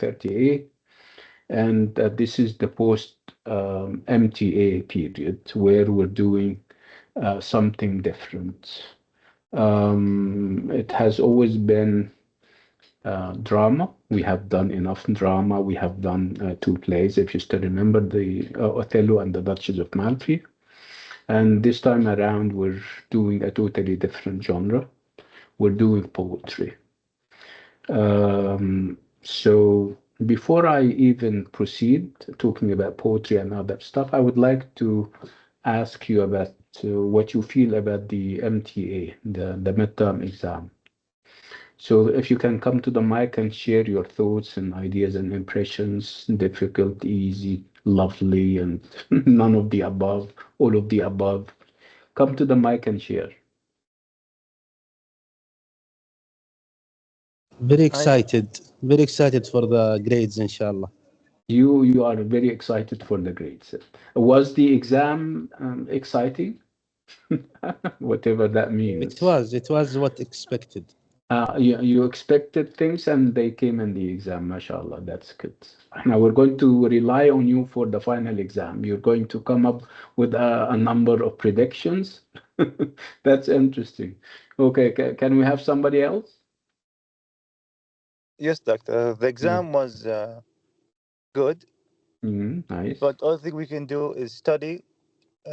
9.A230A. And this is the post MTA period where we're doing something different. It has always been drama. We have done enough drama. We have done two plays, if you still remember, the Othello and the Duchess of Malfi. And this time around, we're doing a totally different genre. We're doing poetry. So before I even proceed talking about poetry and other stuff, I would like to ask you about what you feel about the MTA, the midterm exam. So if you can come to the mic and share your thoughts and ideas and impressions, difficult, easy, lovely, and none of the above, all of the above, come to the mic and share. Very excited for the grades, inshallah. You are very excited for the grades. Was the exam exciting? Whatever that means. It was what expected. You expected things and they came in the exam, mashallah. That's good. Now we're going to rely on you for the final exam. You're going to come up with a number of predictions. That's interesting. Okay, can we have somebody else? Yes, doctor. The Mm. exam was good, Nice. but all thing we can do is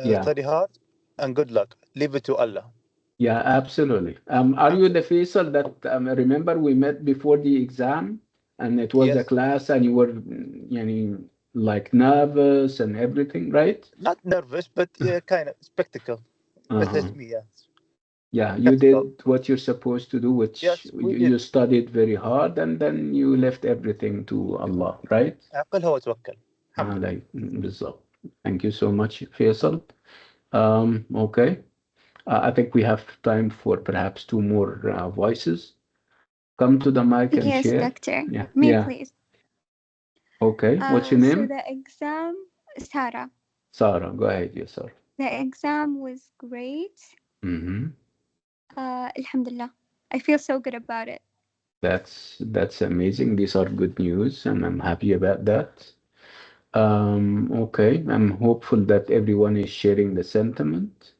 Yeah. study hard, and good luck. Leave it to Allah. Yeah, absolutely. Are you the Faisal that remember we met before the exam and it was a Yes, class and you were like nervous and everything, right? not nervous, but kind of spectacle. Uh-huh. Assist me, yes. Yeah, you Skeptical. did what you're supposed to do, which Yes, we you did. studied very hard and then you left everything to Allah, right? عقلها وتوكل. الحمد لله. Like, بالظبط. Thank you so much, Faisal. Okay. I think we have time for perhaps two more voices. Come to the mic and Yes, share. doctor. Yeah, Me, yeah. please. Okay. What's your So name? the exam, Sarah. Sarah. Go ahead, yes, Sarah. The exam was great. Mm-hmm. Alhamdulillah. I feel so good about it. That's amazing. These are good news, and I'm happy about that. Okay. I'm hopeful that everyone is sharing the sentiment.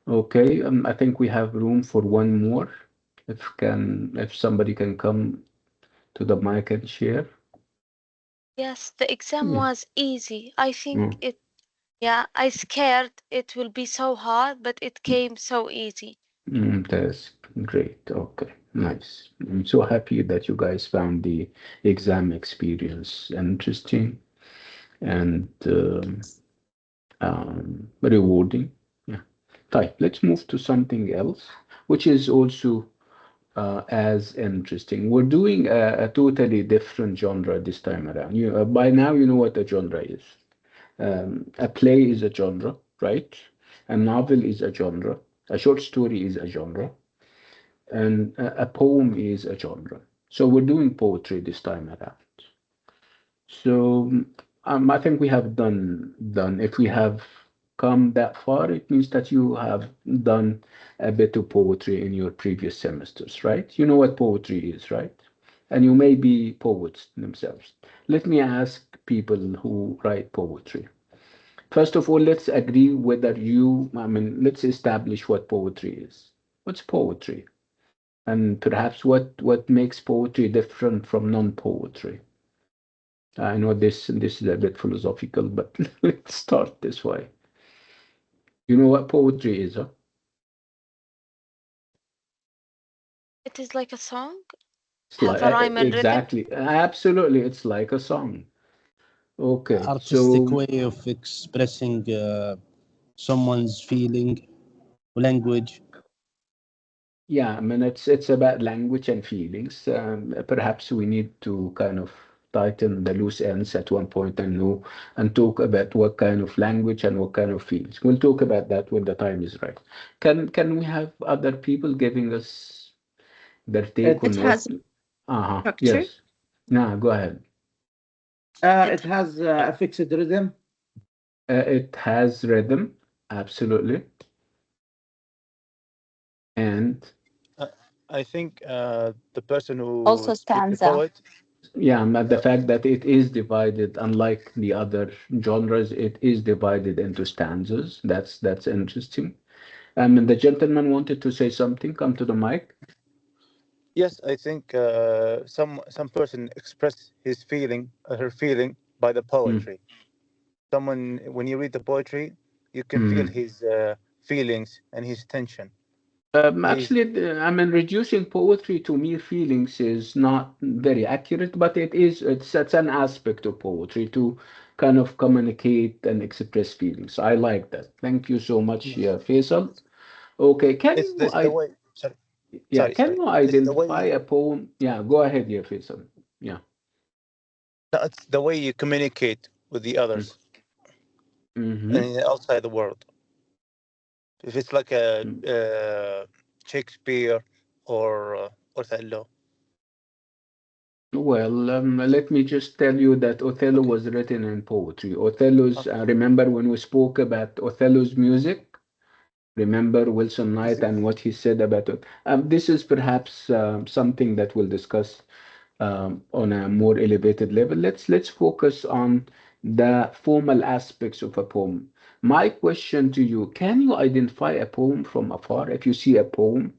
Okay. I think we have room for one more. If somebody can come to the mic and share. Yes, the exam Yeah. was easy. I think Mm. I scared it will be so hard, but it came so easy. That's great. Okay, nice. I'm so happy that you guys found the exam experience interesting and rewarding. Yeah. Right. Let's move to something else, which is also as interesting. We're doing a totally different genre this time around. By now, you know what a genre is. A play is a genre, right? A novel is a genre. A short story is a genre. And a poem is a genre. So we're doing poetry this time around. So I think we have done. If we have come that far, it means that you have done a bit of poetry in your previous semesters, right? You know what poetry is, right? And you may be poets themselves. Let me ask people who write poetry. First of all, let's agree whether let's establish what poetry is. What's poetry? And perhaps what makes poetry different from non-poetry. I know this is a bit philosophical, but let's start this way. You know what poetry is, huh? It is like a song, It's like have a rhyme and rhythm. exactly, absolutely, it's like a song. Okay, Artistic so way of expressing someone's feeling, language. yeah, I mean it's about language and feelings. Perhaps we need to kind of tighten the loose ends at one point and know and talk about what kind of language and what kind of feelings. We'll talk about that when the time is right. Can we have other people giving us their take It on what? has structure. Yes. No, go ahead. It has a fixed rhythm. It has rhythm, absolutely. And I think the person who Also speak, the stanza. poet, Yeah, but the fact that it is divided, unlike the other genres, it is divided into stanzas. That's interesting. And the gentleman wanted to say something. Come to the mic. Yes, I think some person express his feeling, her feeling by the Mm, poetry. Someone, when you read the poetry, you can feel mm. his feelings and his tension. He's Actually, I mean, reducing poetry to mere feelings is not very accurate, but it's an aspect of poetry to kind of communicate and express feelings. I like that. Thank you so much, yes. Faisal. Okay, can It's you this the way. Sorry, yeah, can sorry. you It's the identify way. a poem? Yeah, go ahead, yeah, Faisal. Yeah. No, it's the way you communicate with the others Mm-hmm. and outside the world. If it's like a Mm. Shakespeare or Othello. Well, let me just tell you that Othello Okay. was written in poetry. Othello's, Okay. remember when we spoke about Othello's music? Remember Wilson Knight and what he said about it? This is perhaps something that we'll discuss on a more elevated level. Let's focus on the formal aspects of a poem. My question to you, can you identify a poem from afar? If you see a poem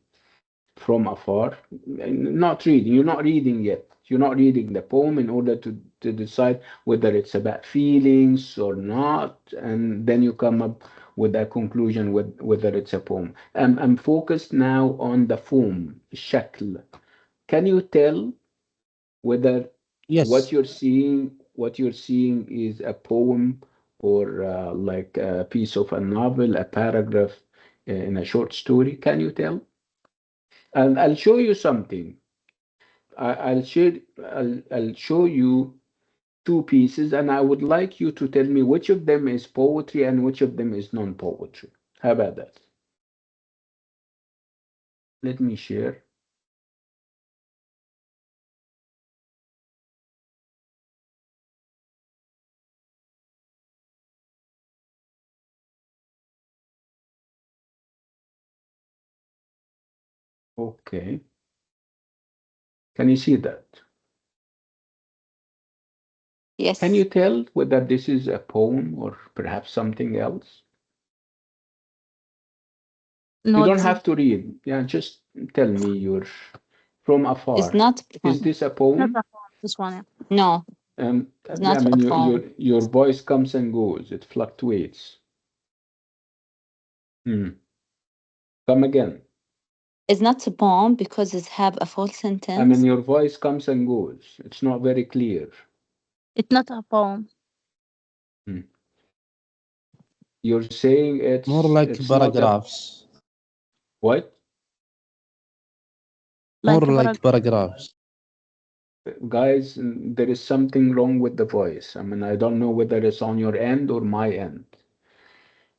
from afar, not reading, you're not reading yet. You're not reading the poem in order to decide whether it's about feelings or not, and then you come up with a conclusion with whether it's a poem. I'm focused now on the form, shakl. Can you tell whether Yes, what you're seeing is a poem or like a piece of a novel, a paragraph in a short story? Can you tell? And I'll show you something. I'll show you two pieces, and I would like you to tell me which of them is poetry and which of them is non-poetry. How about that? Let me share. Okay. Can you see that? Can you Yes. tell whether this is a poem or perhaps something else? You No, don't have to read. Yeah, just tell me you're from it's afar. not Is poem. this a Not poem? a poem, this one. No, it's I not mean, a poem. your voice comes and goes. It fluctuates. Hmm. Come again. It's not a poem because it have a full I mean, sentence. your voice comes and goes. It's not very clear. It's not a poem. Hmm. You're saying more like it's not a paragraphs. what? More Like a like paragraph. paragraphs. Guys, there is something wrong with the voice. I mean, I don't know whether it's on your end or my end.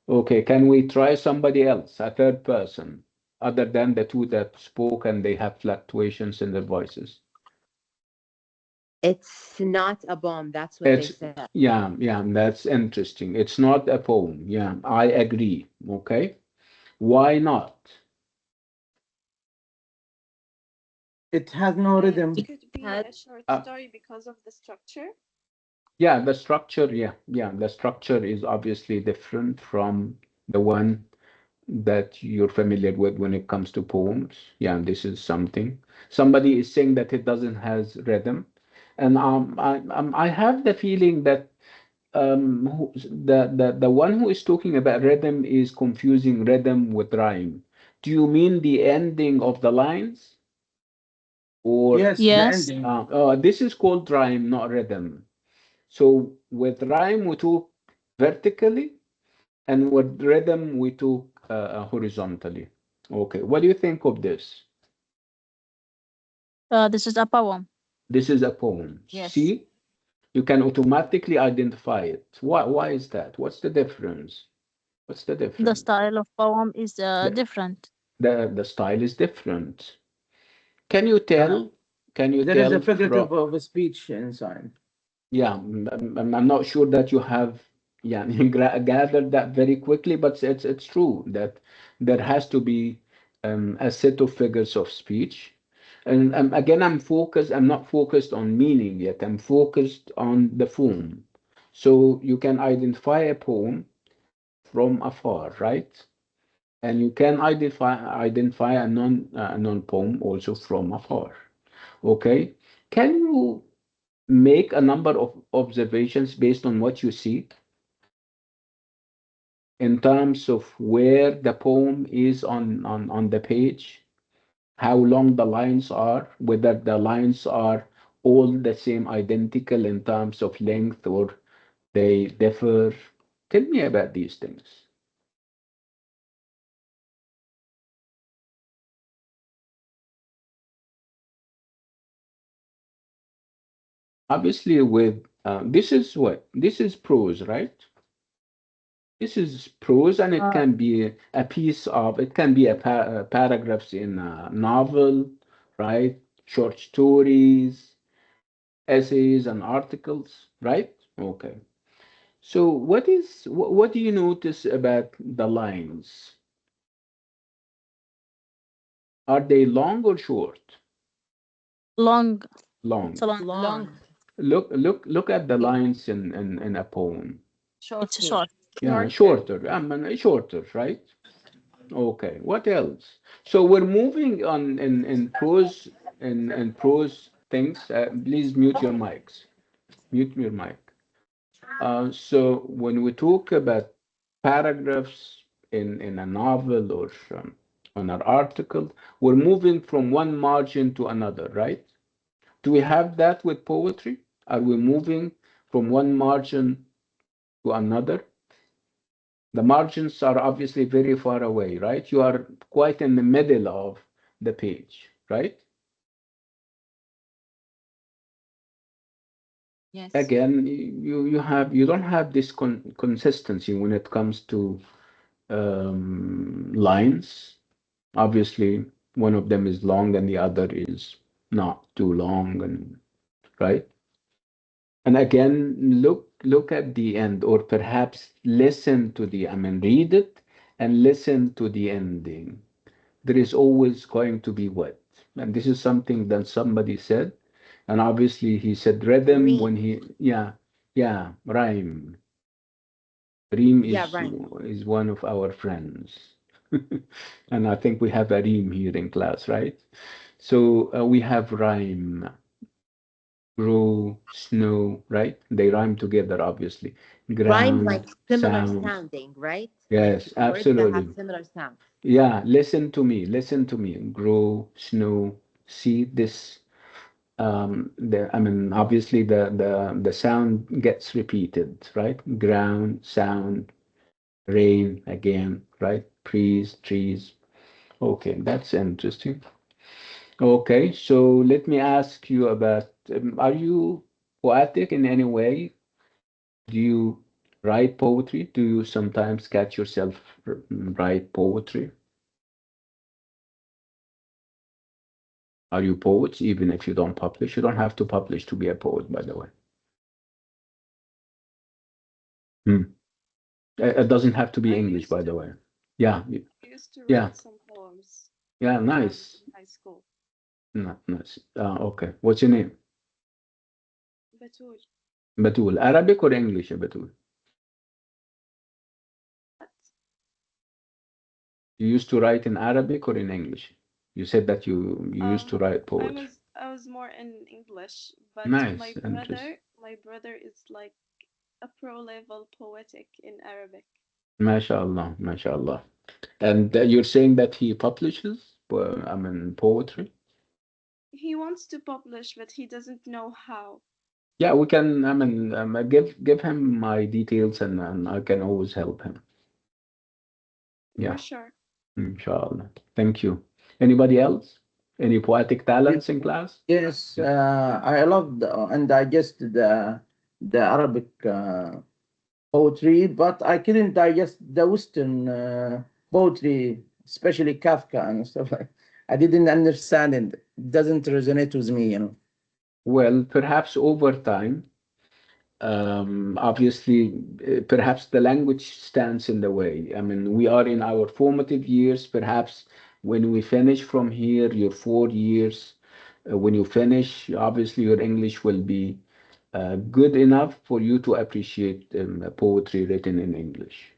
Okay, can we try somebody else, a third person, other than the two that spoke and they have fluctuations in their voices? It's not a bomb. That's what they It's, said. yeah, that's interesting. It's not a poem. Yeah, I agree. Okay. Why not? It has no rhythm. Could be Has a short Uh, story because of the structure. yeah, the structure, the structure is obviously different from the one that you're familiar with when it comes to poems. Yeah, this is something. Somebody is saying that it doesn't has rhythm, and I have the feeling that the one who is talking about rhythm is confusing rhythm with rhyme. Do you mean the ending of the lines, or Yes, the Yes, ending. this is called rhyme, not rhythm? So with rhyme we talk vertically, and with rhythm we talk horizontally. Okay, what do you think of this? this is a poem. This is a poem. yes. See, you can automatically identify it. Why is that? What's the difference? What's the The difference? style of poem is The, different. the style is different. Can you Uh, tell? Can you there is a tell from? figurative of a speech inside. Yeah, I'm not sure that you have, yeah, gathered that very quickly, but it's true that there has to be a set of figures of speech. And again, I'm not focused on meaning yet. I'm focused on the form. So you can identify a poem from afar, right? And you can identify a non poem also from afar. Okay. Can you make a number of observations based on what you see in terms of where the poem is on the page, how long the lines are, whether the lines are all the same, identical in terms of length, or they differ? Tell me about these things. Obviously, with this is what? This is prose, right? This is prose, and it Uh, can be a piece of, it can be paragraphs in a novel, right? Short stories, essays, and articles, right? Okay. So what do you notice about the lines? Are they long or short? long. It's Long. a long. Long. Look at the lines in a poem. It's a Shorter. short. Yeah, Shorter. shorter. I mean, shorter, right? Okay. What else? So we're moving on in prose in prose things. Please mute your mics. Mute your mic. So when we talk about paragraphs in a novel or on an article, we're moving from one margin to another, right? Do we have that with poetry? Are we moving from one margin to another? The margins are obviously very far away, right? You are quite in the middle of the page, right? Yes. Again, you don't have this consistency when it comes to lines. Obviously, one of them is long and the other is not too long, and right. And again, look at the end, or perhaps listen to the, I mean, read it and listen to the ending. There is always going to be what? And this is something that somebody said, and obviously he said rhythm when Reem. he, yeah, yeah, rhyme. Reem Yeah, right. is one of our friends. And I think we have a Reem here in class, right? So we have rhyme, grow, snow, right? They rhyme together, obviously. Rhyme like Ground, similar sound. sounding, right? Like Yes, words that have absolutely. similar sounds. Yeah, listen to me, listen to me. Grow, snow. See this. I mean, obviously the sound gets repeated, right? Ground, sound, rain again, right? Trees. Okay, that's interesting. Okay, so let me ask you about, are you poetic in any way? Do you write poetry? Do you sometimes catch yourself write poetry? Are you poets, even if you don't publish? You don't have to publish to be a poet, by the way. Hmm. It doesn't have to be English, by the way. Yeah, yeah, yeah, nice. Nice. Okay. What's your name? Batul. Arabic or English, Batul? You used to write in Arabic or in English? You said that you used to write poetry. Nice, interesting. MashaAllah, MashaAllah. And you're saying that he publishes, I mean, poetry? Yeah, we can, I mean, give him my details, and I can always help him. Yeah, inshallah. Thank you. Anybody else? Any poetic talents in class? Yes, Yeah. I loved and digest the Arabic poetry, but I couldn't digest the Western poetry, especially Kafka and stuff like. I didn't understand it. It doesn't resonate with me, you know. Well, perhaps over time, obviously, perhaps the language stands in the way. I mean, we are in our formative years. Perhaps when we finish from here, your 4 years, when you finish, obviously your English will be good enough for you to appreciate poetry written in English.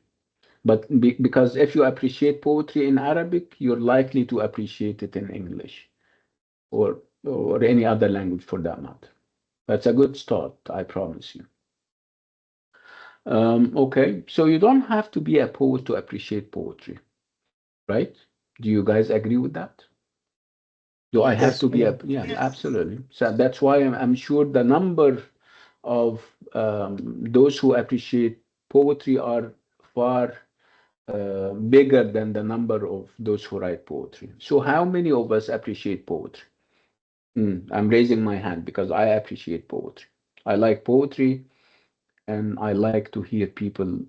But because if you appreciate poetry in Arabic, you're likely to appreciate it in English or any other language for that matter. That's a good start, I promise you. Okay, so you don't have to be a poet to appreciate poetry, right? Do you guys agree with that? Do I have Yes. to be a, yeah, absolutely. So that's why I'm sure the number of those who appreciate poetry are far bigger than the number of those who write poetry. So how many of us appreciate poetry? I'm raising my hand because I appreciate poetry. I like poetry and I like to hear people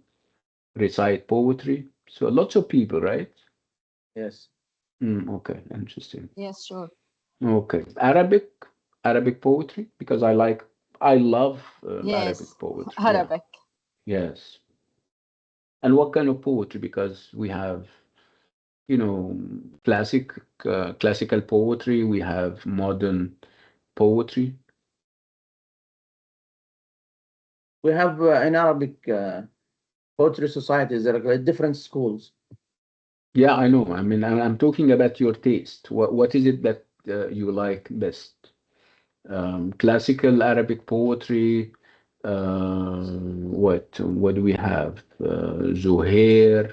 recite poetry. So lots of people, right? Yes. Okay, interesting. Yes, sure. Okay, Arabic poetry because I love Arabic Yes, poetry. Yeah, Arabic. yes. And what kind of poetry? Because we have, you know, classical poetry. We have modern poetry. We have in Arabic poetry societies. There are different schools. Yeah, I know. I mean, I'm talking about your taste. What is it that you like best? Classical Arabic poetry. What do we have? Zuhair.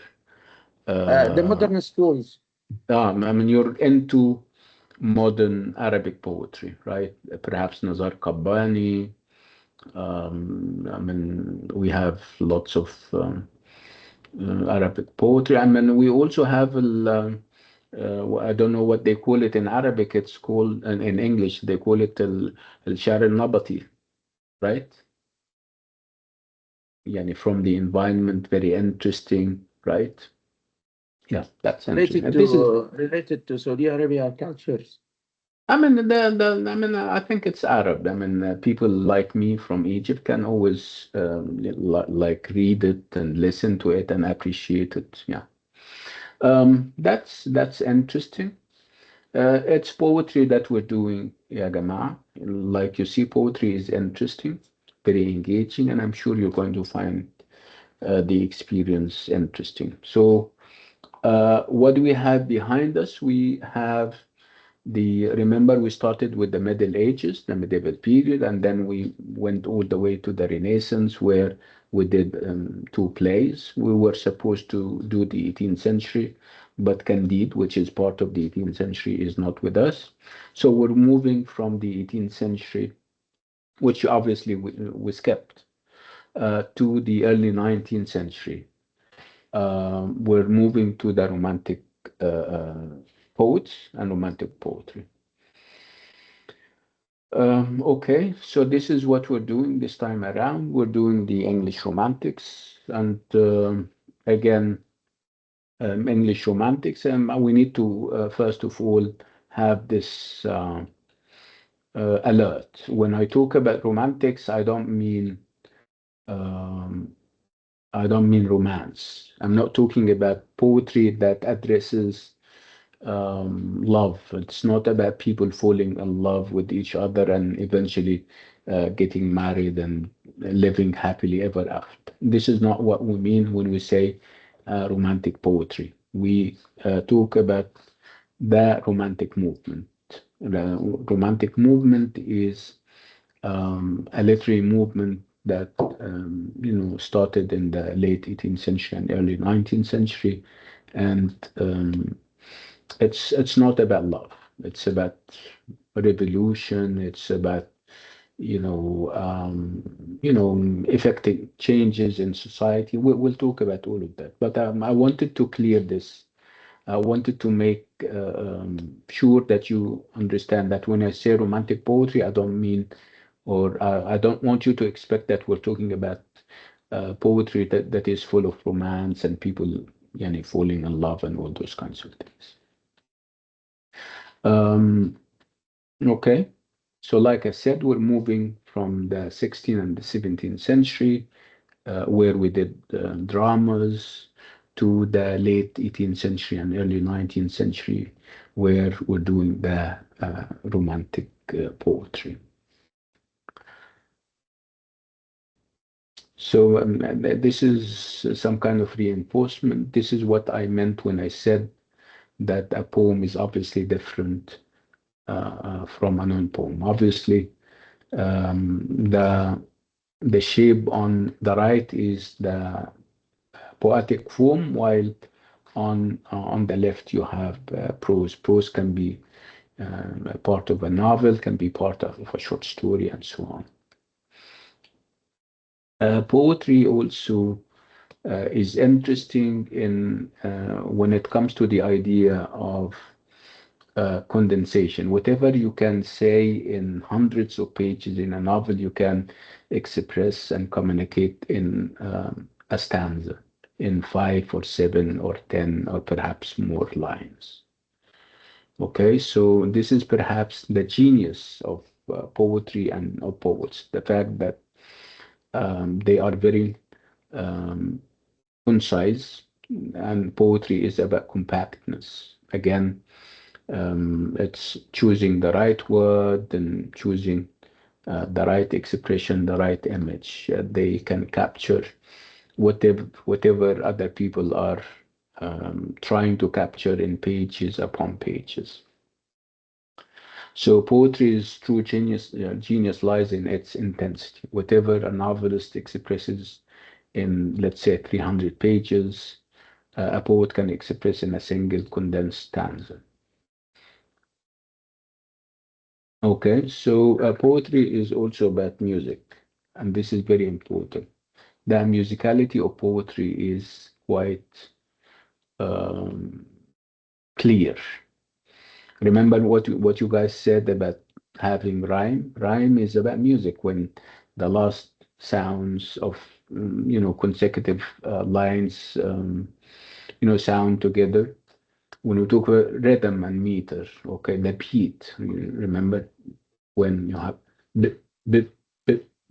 The Uh, modern schools. I mean, you're into modern Arabic poetry, right? Perhaps Nazar Qabbani. I mean, we have lots of Arabic poetry. I mean, we also have I don't know what they call it in Arabic. It's called in English. They call it al-Shar al-Nabati, right? Yani from the environment, very interesting, right? Yeah, that's interesting. And this is, Related to Saudi Arabia cultures. I mean, I mean, I think it's Arab. I mean, people like me from Egypt can always like read it and listen to it and appreciate it. Yeah, that's interesting. It's poetry that we're doing, yeah, Jama'a. Like you see, poetry is interesting, very engaging, and I'm sure you're going to find the experience interesting. So, what do we have behind us? We have remember we started with the Middle Ages, the medieval period, and then we went all the way to the Renaissance where we did two plays. We were supposed to do the 18th century, but Candide, which is part of the 18th century, is not with us. So we're moving from the 18th century, which obviously we skipped, to the early 19th century. We're moving to the Romantic poets and Romantic poetry. Okay, so this is what we're doing this time around. We're doing the English Romantics, and again, English Romantics, and we need to first of all have this alert. When I talk about Romantics, um, I don't mean romance. I'm not talking about poetry that addresses love. It's not about people falling in love with each other and eventually getting married and living happily ever after. This is not what we mean when we say romantic poetry. We talk about the romantic movement. The romantic movement is a literary movement that started in the late 18th century and early 19th century, and it's not about love. It's about revolution. It's about effecting changes in society. We'll talk about all of that. But I wanted to clear this. I wanted to make sure that you understand that when I say romantic poetry, I don't mean, or I don't want you to expect that we're talking about poetry that is full of romance and people, falling in love and all those kinds of things. Okay, so like I said, we're moving from the 16th and the 17th century, where we did dramas, to the late 18th century and early 19th century, where we're doing the romantic poetry. So this is some kind of reinforcement. This is what I meant when I said that a poem is obviously different from a non-poem. Obviously, the shape on the right is the poetic form, while on the left you have prose. Prose can be a part of a novel, can be part of a short story, and so on. Poetry also is interesting in when it comes to the idea of condensation. Whatever you can say in hundreds of pages in a novel, you can express and communicate in a stanza, in 5 or 7 or 10 or perhaps more lines. Okay, so this is perhaps the genius of poetry and of poets, the fact that they are very concise, and poetry is about compactness. Again, it's choosing the right word and choosing the right expression, the right image. They can capture whatever other people are trying to capture in pages upon pages. So poetry's true genius lies in its intensity. Whatever a novelist expresses in, let's say, 300 pages, a poet can express in a single condensed stanza. Okay, so poetry is also about music, and this is very important. The musicality of poetry is quite um, clear. Remember what you guys said about having rhyme? Rhyme is about music when the last sounds of consecutive lines sound together. When we talk about rhythm and meter, okay, the beat. Remember when you have the the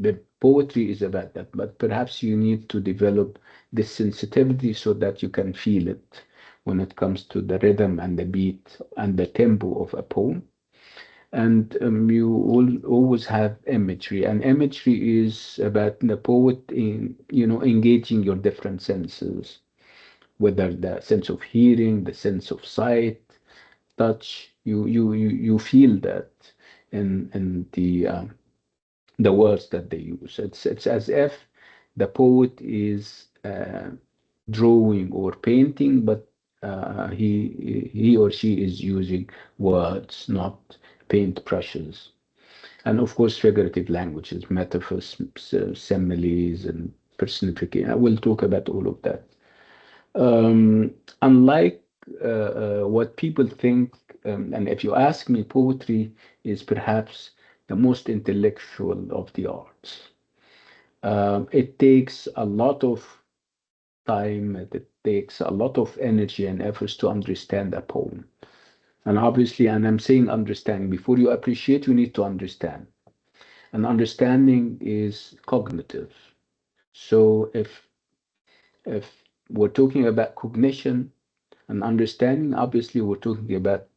the poetry is about that, but perhaps you need to develop this sensitivity so that you can feel it when it comes to the rhythm and the beat and the tempo of a poem. And you always have imagery, and imagery is about the poet in engaging your different senses, whether the sense of hearing, the sense of sight, touch. You feel that in the words that they use. It's as if the poet is drawing or painting, but he or she is using words, not paint brushes. And of course, figurative languages, metaphors, similes, and personification. I will talk about all of that. Unlike what people think, and if you ask me, poetry is perhaps the most intellectual of the arts. It takes a lot of time, it takes a lot of energy and efforts to understand a poem. And obviously, and I'm saying understanding, before you appreciate, you need to understand. And understanding is cognitive. So if we're talking about cognition and understanding, obviously we're talking about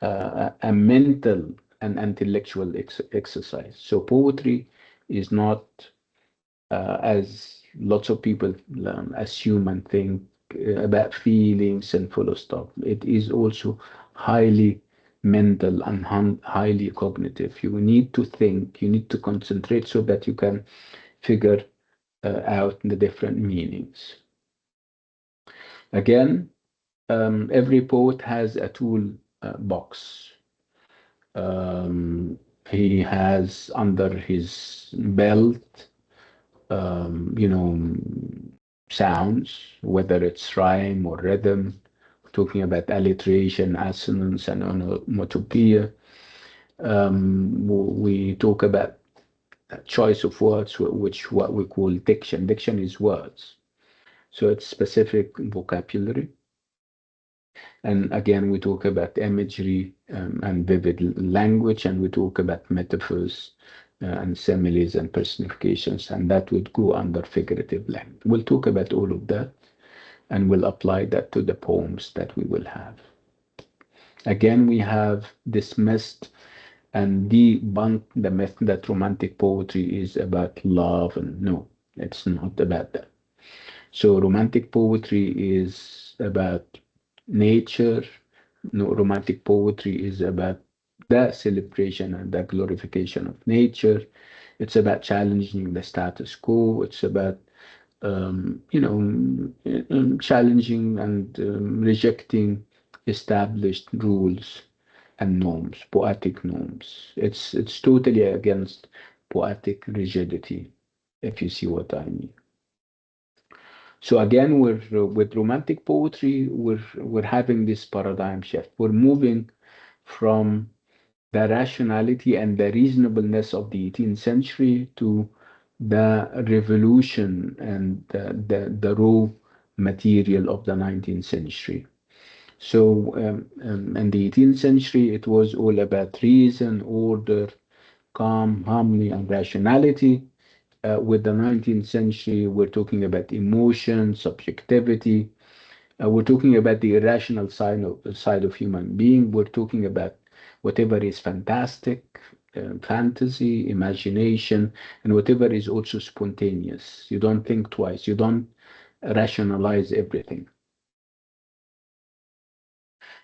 a mental and intellectual exercise. So poetry is not, as lots of people assume and think, about feelings and full of stuff. It is also highly mental and highly cognitive. You need to think, you need to concentrate so that you can figure out the different meanings. Again, every poet has a tool box. He has under his belt, sounds, whether it's rhyme or rhythm, talking about alliteration, assonance, and onomatopoeia. We talk about choice of words, which what we call diction. Diction is words. So it's specific vocabulary. And again, we talk about imagery and vivid language, and we talk about metaphors and similes and personifications, and that would go under figurative language. We'll talk about all of that. and we'll apply that to the poems that we will have. Again, we have dismissed and debunked the myth that romantic poetry is about love, and no, it's not about that. So romantic poetry is about nature. No, romantic poetry is about the celebration and the glorification of nature. It's about challenging the status quo. It's about challenging and rejecting established rules and norms, poetic norms. It's totally against poetic rigidity, if you see what I mean. So again, we're with romantic poetry, we're having this paradigm shift. We're moving from the rationality and the reasonableness of the 18th century to the revolution and the raw material of the 19th century. So in the 18th century, it was all about reason, order, calm, harmony, and rationality. With the 19th century, we're talking about emotion, subjectivity. We're talking about the irrational side of human being. We're talking about whatever is fantastic, fantasy, imagination, and whatever is also spontaneous. You don't think twice. You don't rationalize everything.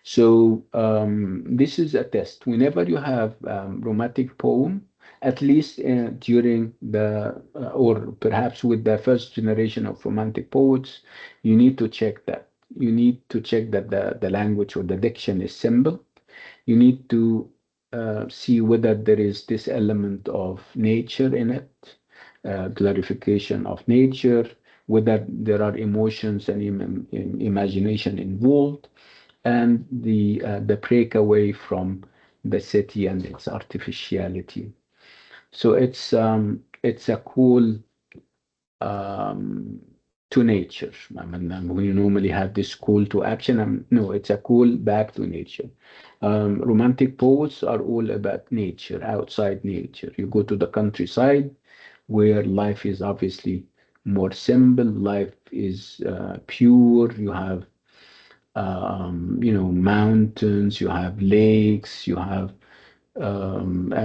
So this is a test. Whenever you have romantic poem, at least during or perhaps with the first generation of romantic poets, you need to check that. You need to check that the language or the diction is simple. You need to see whether there is this element of nature in it, glorification of nature, whether there are emotions and imagination involved, and the breakaway from the city and its artificiality. So it's a call um, to nature. I mean, we normally have this call to action. No, it's a call back to nature. Romantic poets are all about nature, outside nature. You go to the countryside where life is obviously more simple, life is pure. You have mountains, you have lakes, you have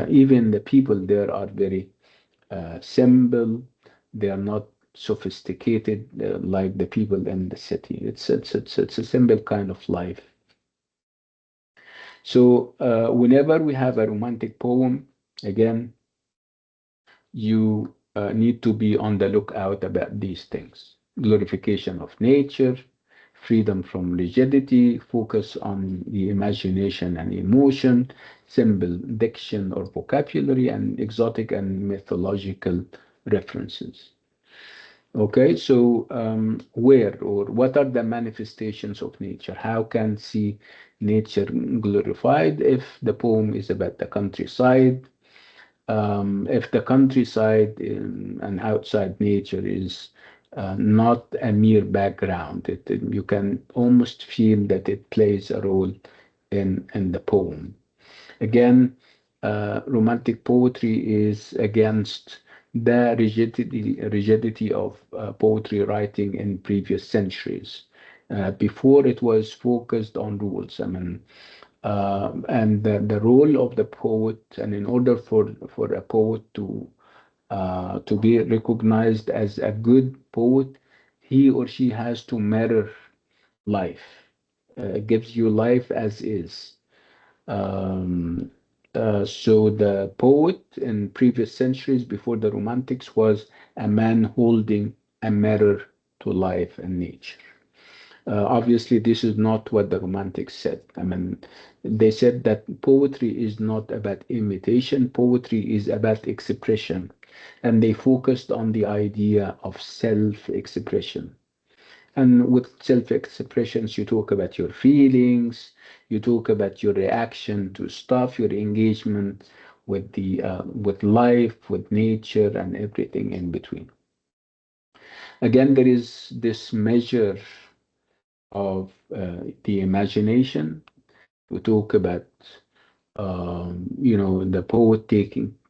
even the people there are very simple. They are not sophisticated like the people in the city. It's a simple kind of life. So whenever we have a romantic poem, again, you need to be on the lookout about these things. Glorification of nature, freedom from rigidity, focus on the imagination and emotion, simple diction or vocabulary, and exotic and mythological references. Okay, so where or what are the manifestations of nature? How can see nature glorified if the poem is about the countryside? If the countryside and outside nature is not a mere background, you can almost feel that it plays a role in the poem. Again, romantic poetry is against the rigidity of poetry writing in previous centuries. Before it was focused on rules. I mean, and the role of the poet, and in order for a poet to be recognized as a good poet, he or she has to mirror life. Gives you life as is. Um, so the poet in previous centuries before the Romantics was a man holding a mirror to life and nature. Obviously, this is not what the Romantics said. I mean, they said that poetry is not about imitation, poetry is about expression. And they focused on the idea of self expression. And with self expressions, you talk about your feelings, you talk about your reaction to stuff, your engagement with life, with nature, and everything in between. Again, there is this measure of the imagination. We talk about the poet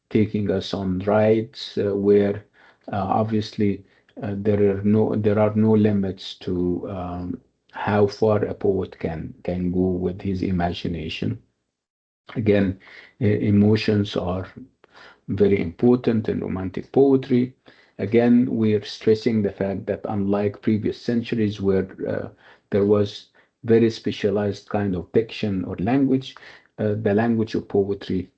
taking us on rides where obviously There are no limits to how far a poet can go with his imagination. Again, emotions are very important in romantic poetry. Again, we're stressing the fact that unlike previous centuries where there was very specialized kind of diction or language, the language of poetry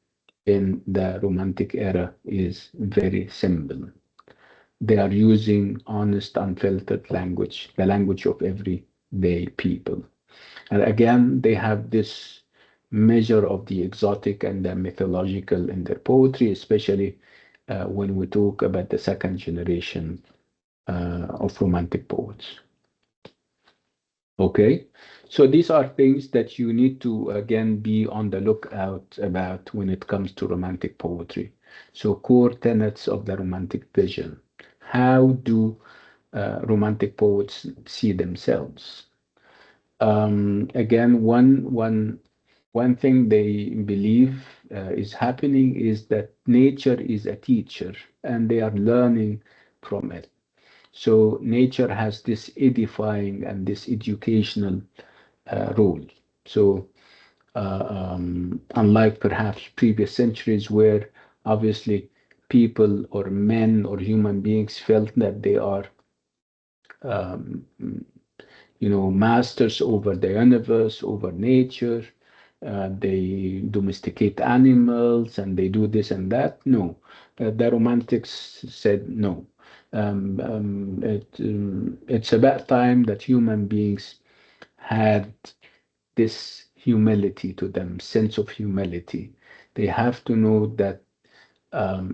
in the romantic era is very simple. They are using honest, unfiltered language, the language of everyday people. And again, they have this measure of the exotic and the mythological in their poetry, especially when we talk about the second generation of romantic poets. Okay, so these are things that you need to again be on the lookout about when it comes to romantic poetry. So, core tenets of the romantic vision. How do romantic poets see themselves? Again, one thing they believe is happening is that nature is a teacher and they are learning from it. So nature has this edifying and this educational role. So unlike perhaps previous centuries where obviously people or men or human beings felt that they are um, masters over the universe, over nature. They domesticate animals and they do this and that. No, the Romantics said no. It's about time that human beings had this humility to them, sense of humility. They have to know that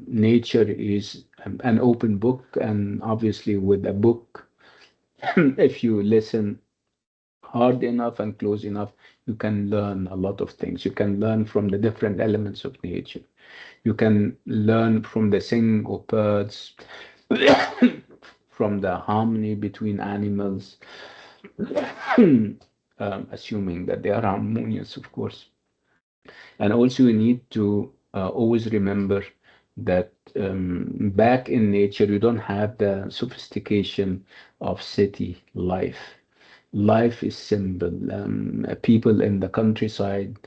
nature is an open book, and obviously, with a book, if you listen hard enough and close enough, you can learn a lot of things. You can learn from the different elements of nature. You can learn from the singing of birds, from the harmony between animals, assuming that they are harmonious, of course. And also, you need to always remember that back in nature, you don't have the sophistication of city life. Life is simple. People in the countryside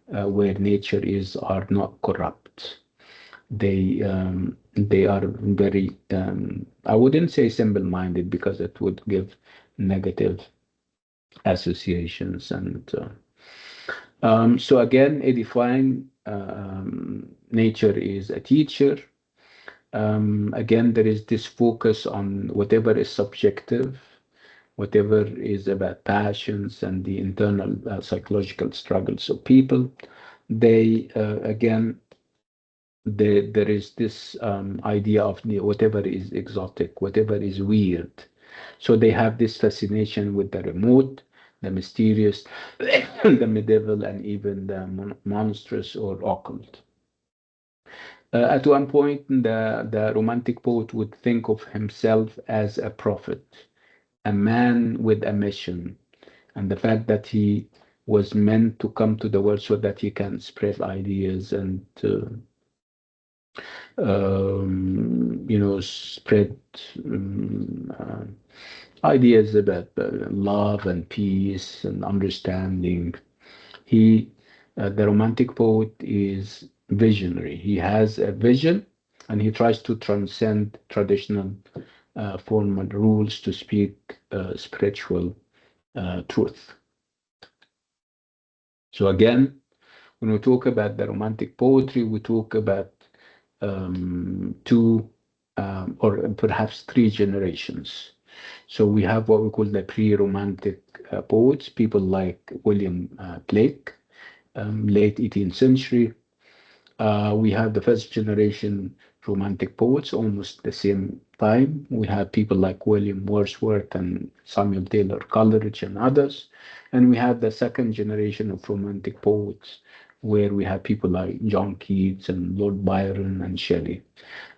where nature is are not corrupt. They are very, I wouldn't say simple-minded because it would give negative associations. And so again, edifying nature is a teacher. Again, there is this focus on whatever is subjective, whatever is about passions and the internal psychological struggles of people. They again, there is this idea of whatever is exotic, whatever is weird. So they have this fascination with the remote, the mysterious, the medieval, and even the monstrous or occult. At one point, the Romantic poet would think of himself as a prophet, a man with a mission, and the fact that he was meant to come to the world so that he can spread ideas and spread ideas about love and peace and understanding. The romantic poet is visionary. He has a vision and he tries to transcend traditional formal rules to speak spiritual truth. So again, when we talk about the romantic poetry, we talk about two or perhaps three generations. So we have what we call the pre-romantic poets, people like William Blake, late 18th century. We have the first generation romantic poets, almost the same time. We have people like William Wordsworth and Samuel Taylor Coleridge and others. And we have the second generation of romantic poets, where we have people like John Keats and Lord Byron and Shelley.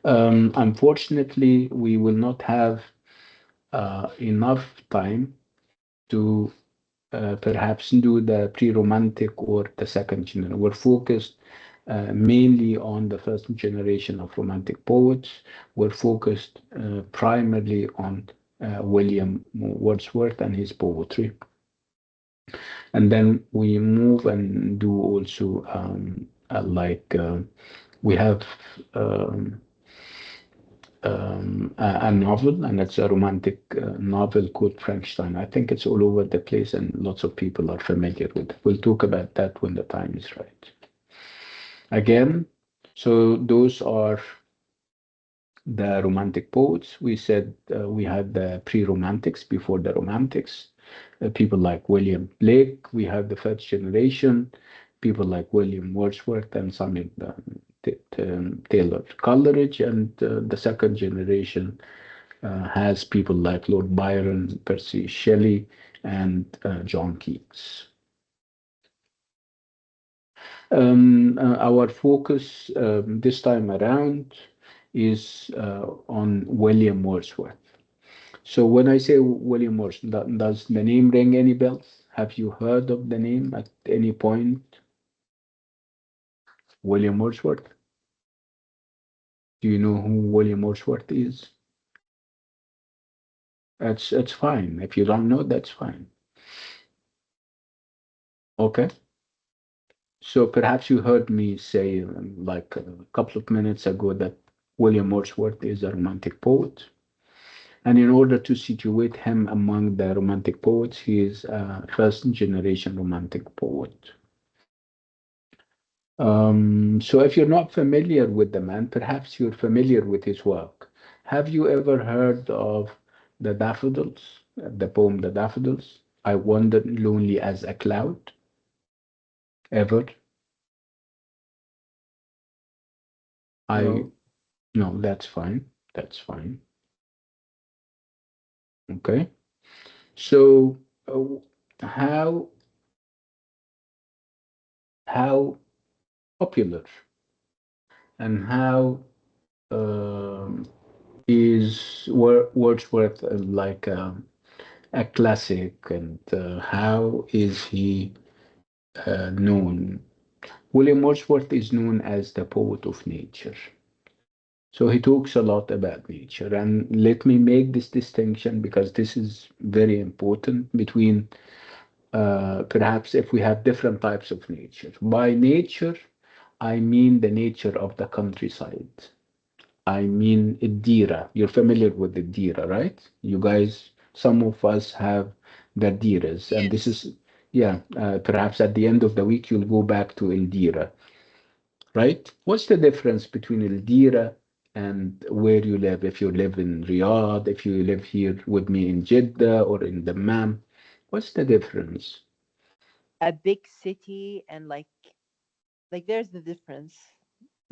Unfortunately, we will not have enough time to perhaps do the pre-romantic or the second generation. We're focused mainly on the first generation of Romantic poets. We're focused primarily on William Wordsworth and his poetry. And then we move and do also we have um, a novel, and it's a romantic novel called Frankenstein. I think it's all over the place, and lots of people are familiar with it. We'll talk about that when the time is right. Again, so those are the romantic poets. We said we had the pre-romantics before the romantics. People like William Blake. We have the first generation, people like William Wordsworth and Samuel Taylor Coleridge, and the second generation has people like Lord Byron, Percy Shelley, and John Keats. Our focus this time around is on William Wordsworth. So when I say William Wordsworth, does the name ring any bells? Have you heard of the name at any point? William Wordsworth? Do you know who William Wordsworth is? It's fine. If you don't know, that's fine. Okay. So perhaps you heard me say like a couple of minutes ago that William Wordsworth is a romantic poet. And in order to situate him among the romantic poets, he is a first generation romantic poet. So if you're not familiar with the man, perhaps you're familiar with his work. Have you ever heard of the Daffodils, the poem The Daffodils? I wandered lonely as a cloud. Ever? I No. No, that's fine. That's fine. Okay. So how how popular and how um, is Wordsworth like a classic, and how is he known? William Wordsworth is known as the poet of nature. So he talks a lot about nature. And let me make this distinction because this is very important between perhaps if we have different types of nature. By nature, I mean the nature of the countryside. I mean Dira. You're familiar with the Dira, right? You guys, some of us have the Diras, and this is, yeah, perhaps at the end of the week you'll go back to El Dira, right? What's the difference between El Dira and where you live? If you live in Riyadh, if you live here with me in Jeddah or in Dammam, what's the difference? A big city and like there's the difference.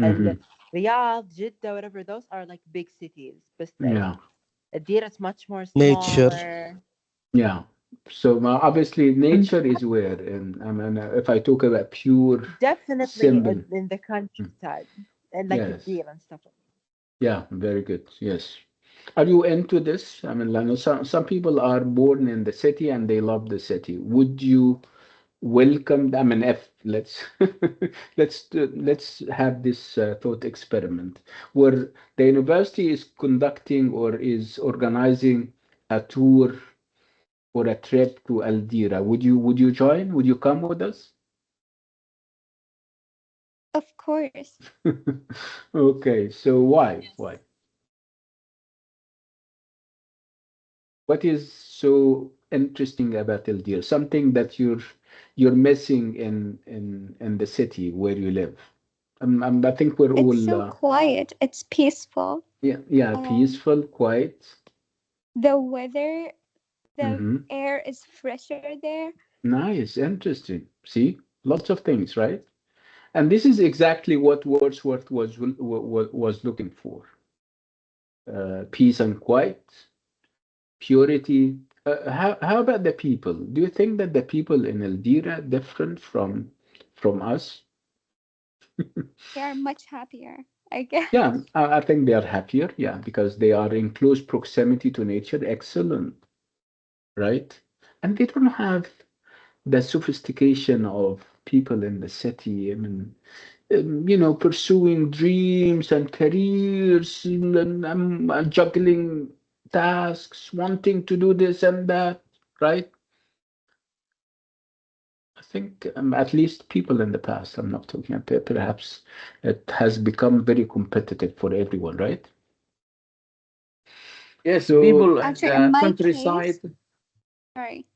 And Hmm. Riyadh, Jeddah, whatever, those are like big cities. But like Yeah, Adira is much more nature. smaller. yeah. So obviously, And nature is where, and I mean, if I talk about pure definitely symbol, in the mm, countryside and like yes, Adira and stuff. yeah, very good, yes. Are you into this? I mean, I know some people are born in the city and they love the city. Would you welcome? I mean, if let's let's have this thought experiment where the university is conducting or is organizing a tour or a trip to Aldira. Would you join? Would you come with us? Of course. Okay, so why? Why? What is so interesting about Aldira? Something that you're missing in the city where you live. I think we're It's all so quiet. It's peaceful. yeah, Um, peaceful, quiet. the weather, the Hmm. air is fresher there. Nice, interesting. See, lots of things, right? And this is exactly what Wordsworth was looking for. Peace and quiet, purity. How about the people? Do you think that the people in Eldira different from us? They are much happier, I guess. Yeah, I think they are happier. Yeah, because they are in close proximity to nature. Excellent, right? And they don't have the sophistication of people in the city. I mean, pursuing dreams and careers, and juggling tasks, wanting to do this and that, right? I think at least people in the past, I'm not talking about, perhaps it has become very competitive for everyone, right? Yes, So, people in Actually, in the my countryside. case, sorry,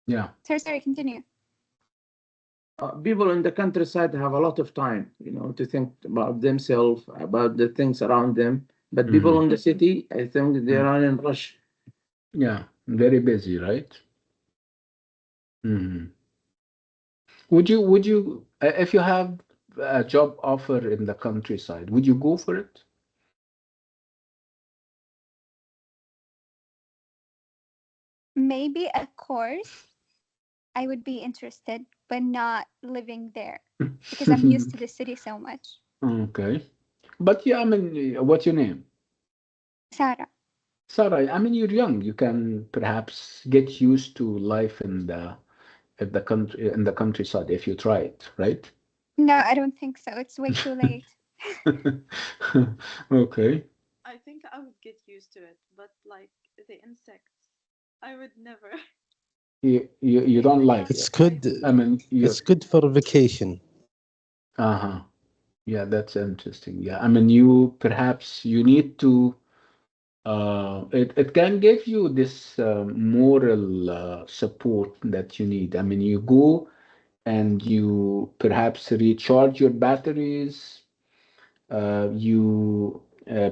yeah. sorry, continue. People in the countryside have a lot of time, to think about themselves, about the things around them. But people in the city, I think they are in rush. Yeah, very busy, right? Mhm. Would you, if you have a job offer in the countryside, would you go for it? Maybe a course I would be interested, but not living there because I'm used to the city so much. Okay. But yeah, I mean, what's your name? Sarah. Sarah, I mean, you're young. You can perhaps get used to life in the country in the countryside if you try it, right? No, I don't think so. It's way too late. Okay. I think I would get used to it, but like the insects, I would never. You don't like It's it. good. I mean, It's good for vacation. uh-huh. Yeah, that's interesting. Yeah, I mean, you need to it can give you this moral support that you need. I mean, you go and you perhaps recharge your batteries, you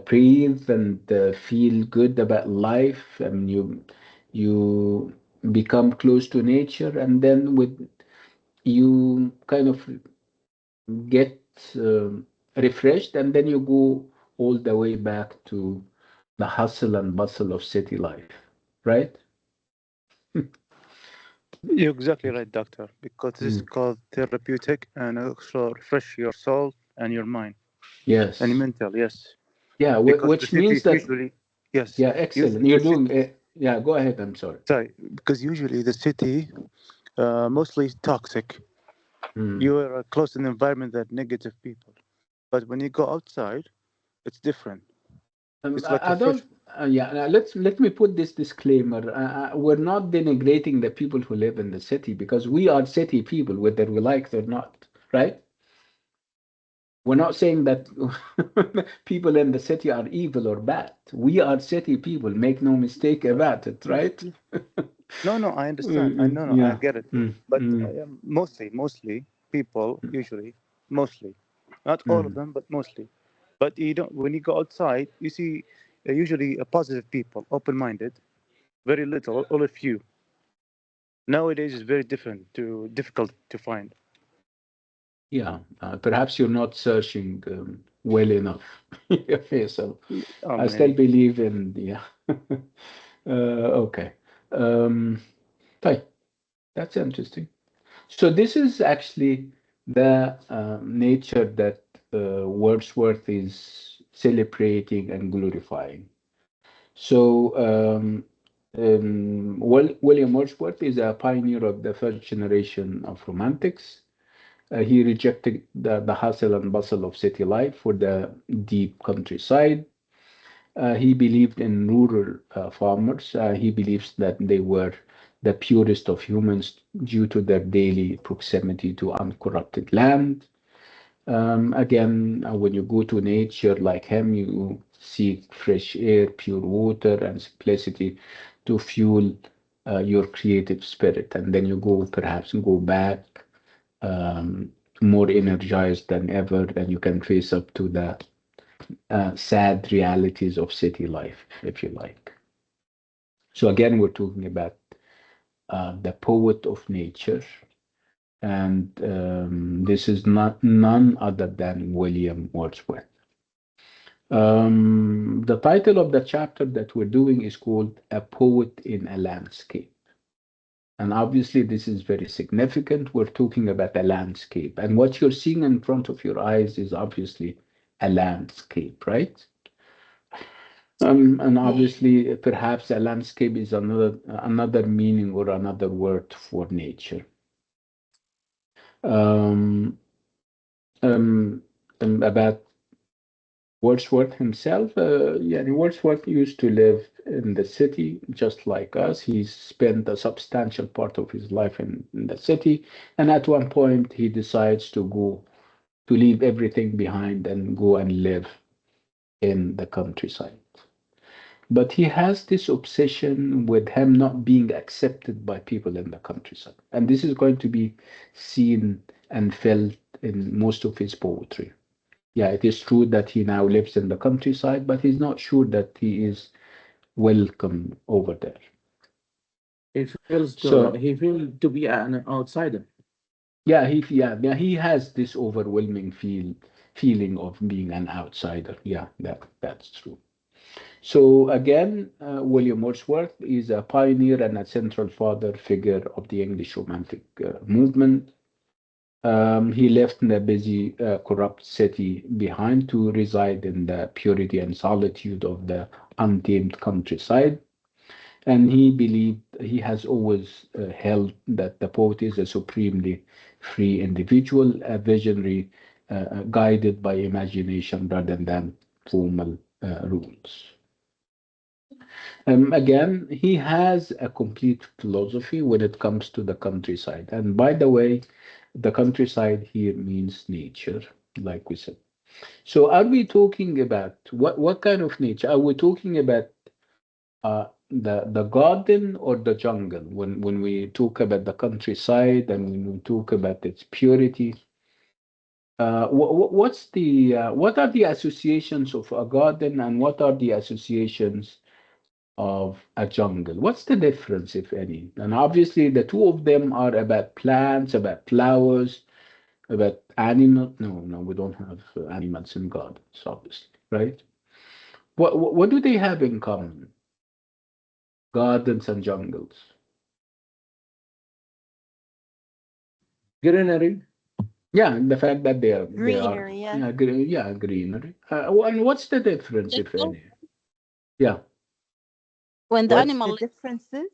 breathe and feel good about life. I mean, you become close to nature, and then with you kind of get refreshed, and then you go all the way back to the hustle and bustle of city life, right? You're exactly right, doctor, because this is Mm. called therapeutic and also refresh your soul and your mind and Yes. mental, yes. Yeah, Because the which means city that, usually, yes, yeah, excellent. usually You're the city, doing it. Yeah, go ahead. I'm sorry. sorry, because usually the city mostly toxic. Mm. You are close in an environment that negative people. But when you go outside, it's different. It's like a I fresh. don't. Yeah, let me put this disclaimer. We're not denigrating the people who live in the city because we are city people, whether we like it or not, right? We're not saying that people in the city are evil or bad. We are city people. Make no mistake about it, right? No, no, I understand. I no, no, I Yeah. get it. Mm, But mm, mostly people usually, mostly, not all of mm. them, but mostly. But you don't. When you go outside, you see usually positive people, open-minded, very little, or a few. Nowadays, it's very difficult to find. Yeah. Perhaps you're not searching well enough. Okay, so I still Maybe. believe in yeah. Okay. Um, طيب, that's interesting. So this is actually the nature that Wordsworth is celebrating and glorifying. So William Wordsworth is a pioneer of the first generation of Romantics. He rejected the hustle and bustle of city life for the deep countryside. He believed in rural farmers. He believes that they were the purest of humans due to their daily proximity to uncorrupted land. Again, when you go to nature like him, you seek fresh air, pure water, and simplicity to fuel your creative spirit. And then you go, perhaps, go back more energized than ever, and you can face up to the sad realities of city life, if you like. So again, we're talking about the poet of nature, and this is not none other than William Wordsworth. The title of the chapter that we're doing is called A Poet in a Landscape. And obviously, this is very significant. We're talking about a landscape. And what you're seeing in front of your eyes is obviously a landscape, right? And obviously, perhaps a landscape is another meaning or another word for nature. Um, Um, about Wordsworth himself, yeah, Wordsworth used to live in the city just like us. He spent a substantial part of his life in the city, and at one point he decides to leave everything behind and go and live in the countryside. But he has this obsession with him not being accepted by people in the countryside. And this is going to be seen and felt in most of his poetry. Yeah, it is true that he now lives in the countryside, but he's not sure that he is welcome over there. So, He feels to be an outsider. yeah, he has this overwhelming feeling of being an outsider. Yeah, that's true. So again, William Wordsworth is a pioneer and a central father figure of the English Romantic movement. He left the busy, corrupt city behind to reside in the purity and solitude of the untamed countryside. And he believed, he has always held that the poet is a supremely free individual, a visionary guided by imagination rather than formal rules. Again, he has a complete philosophy when it comes to the countryside. And by the way, the countryside here means nature, like we said. So are we talking about what kind of nature? Are we talking about the garden or the jungle when we talk about the countryside and when we talk about its purity? What are the associations of a garden and what are the associations of a jungle? What's the difference, if any? And obviously, the two of them are about plants, about flowers, about animals. No, no, we don't have animals in gardens, obviously, right? What do they have in common? Gardens and jungles. Greenery. Yeah, the fact that they are Greenery, yeah. yeah, yeah, greenery. And what's the difference, if Jungle, any? Yeah, when the What's The animal differences?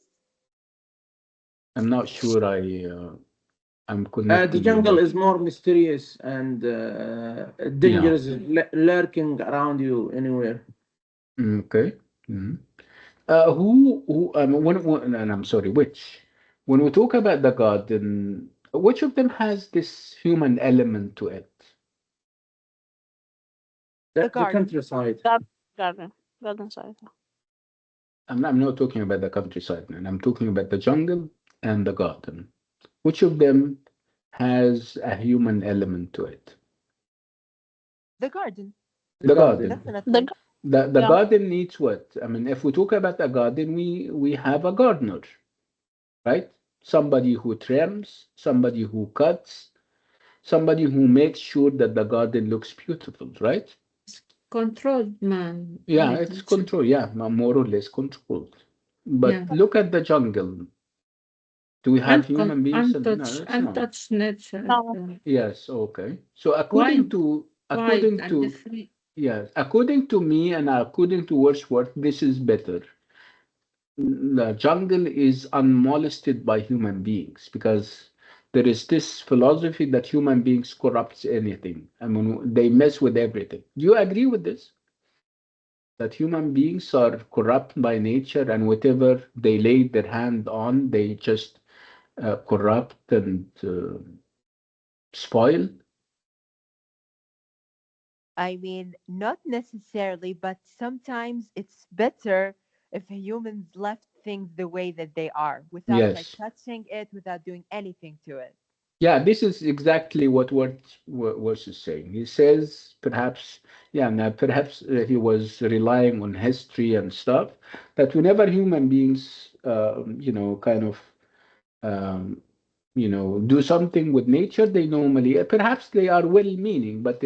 I'm not sure I'm the connecting with jungle that. is more mysterious and Yeah. dangerous, lurking around you anywhere. Okay. Mhm. And I'm sorry, which? When we talk about the garden, which of them has this human element to it? The The garden. countryside. garden, garden side. I'm not talking about the countryside, and I'm talking about the jungle and the garden. Which of them has a human element to it? The garden, The The garden. garden. The definitely. The yeah, garden needs what? I mean, if we talk about a garden, we have a gardener, right? Somebody who trims, somebody who cuts, somebody who makes sure that the garden looks beautiful, right? Controlled man Yeah, it's nature. control. Yeah, more or less controlled. But Yeah. look at the jungle. Do we have human beings? No, it's not. Untouched nature. no, Yes, okay. So Quiet, quiet and free. yes, according to me and according to Wordsworth, this is better. The jungle is unmolested by human beings because there is this philosophy that human beings corrupts anything. I mean, they mess with everything. Do you agree with this? That human beings are corrupt by nature and whatever they lay their hand on, they just corrupt and spoil? I mean, not necessarily, but sometimes it's better if humans left things the way that they are without like Yes. touching it, without doing anything to it. Yeah, this is exactly what Words is saying. He says perhaps, yeah, now perhaps he was relying on history and stuff, that whenever human beings, kind of, um, do something with nature, they normally, perhaps they are well-meaning, but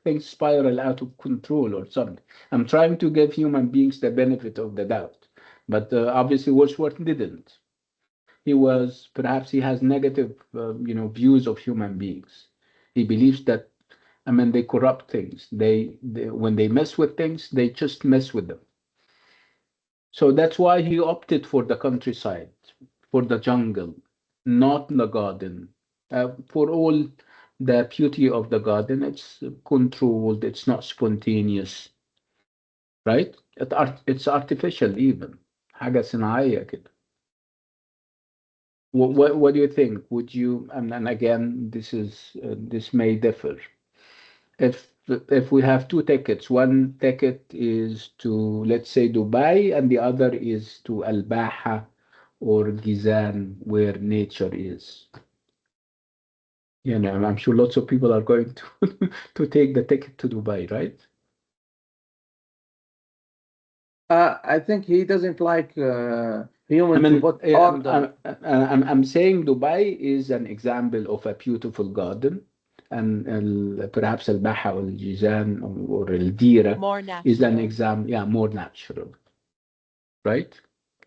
things spiral out of control or something. I'm trying to give human beings the benefit of the doubt, but obviously Wordsworth didn't. Perhaps he has negative views of human beings. He believes that, I mean, they corrupt things. They when they mess with things, they just mess with them. So that's why he opted for the countryside, for the jungle, not the garden. For all the beauty of the garden. It's controlled. It's not spontaneous, right? It's artificial even. حاجة صناعية كده. What do you think? Would you, and again, this may differ. If we have two tickets, one ticket is to, let's say, Dubai, and the other is to Al Baha or Gizan, where nature is. You know, I'm sure lots of people are going to to take the ticket to Dubai, right? I think he doesn't like I human to mean, put order. I'm saying Dubai is an example of a beautiful garden, and perhaps Al Baha or Al Jizan or Al Dira More is an natural. example, yeah, more natural, right?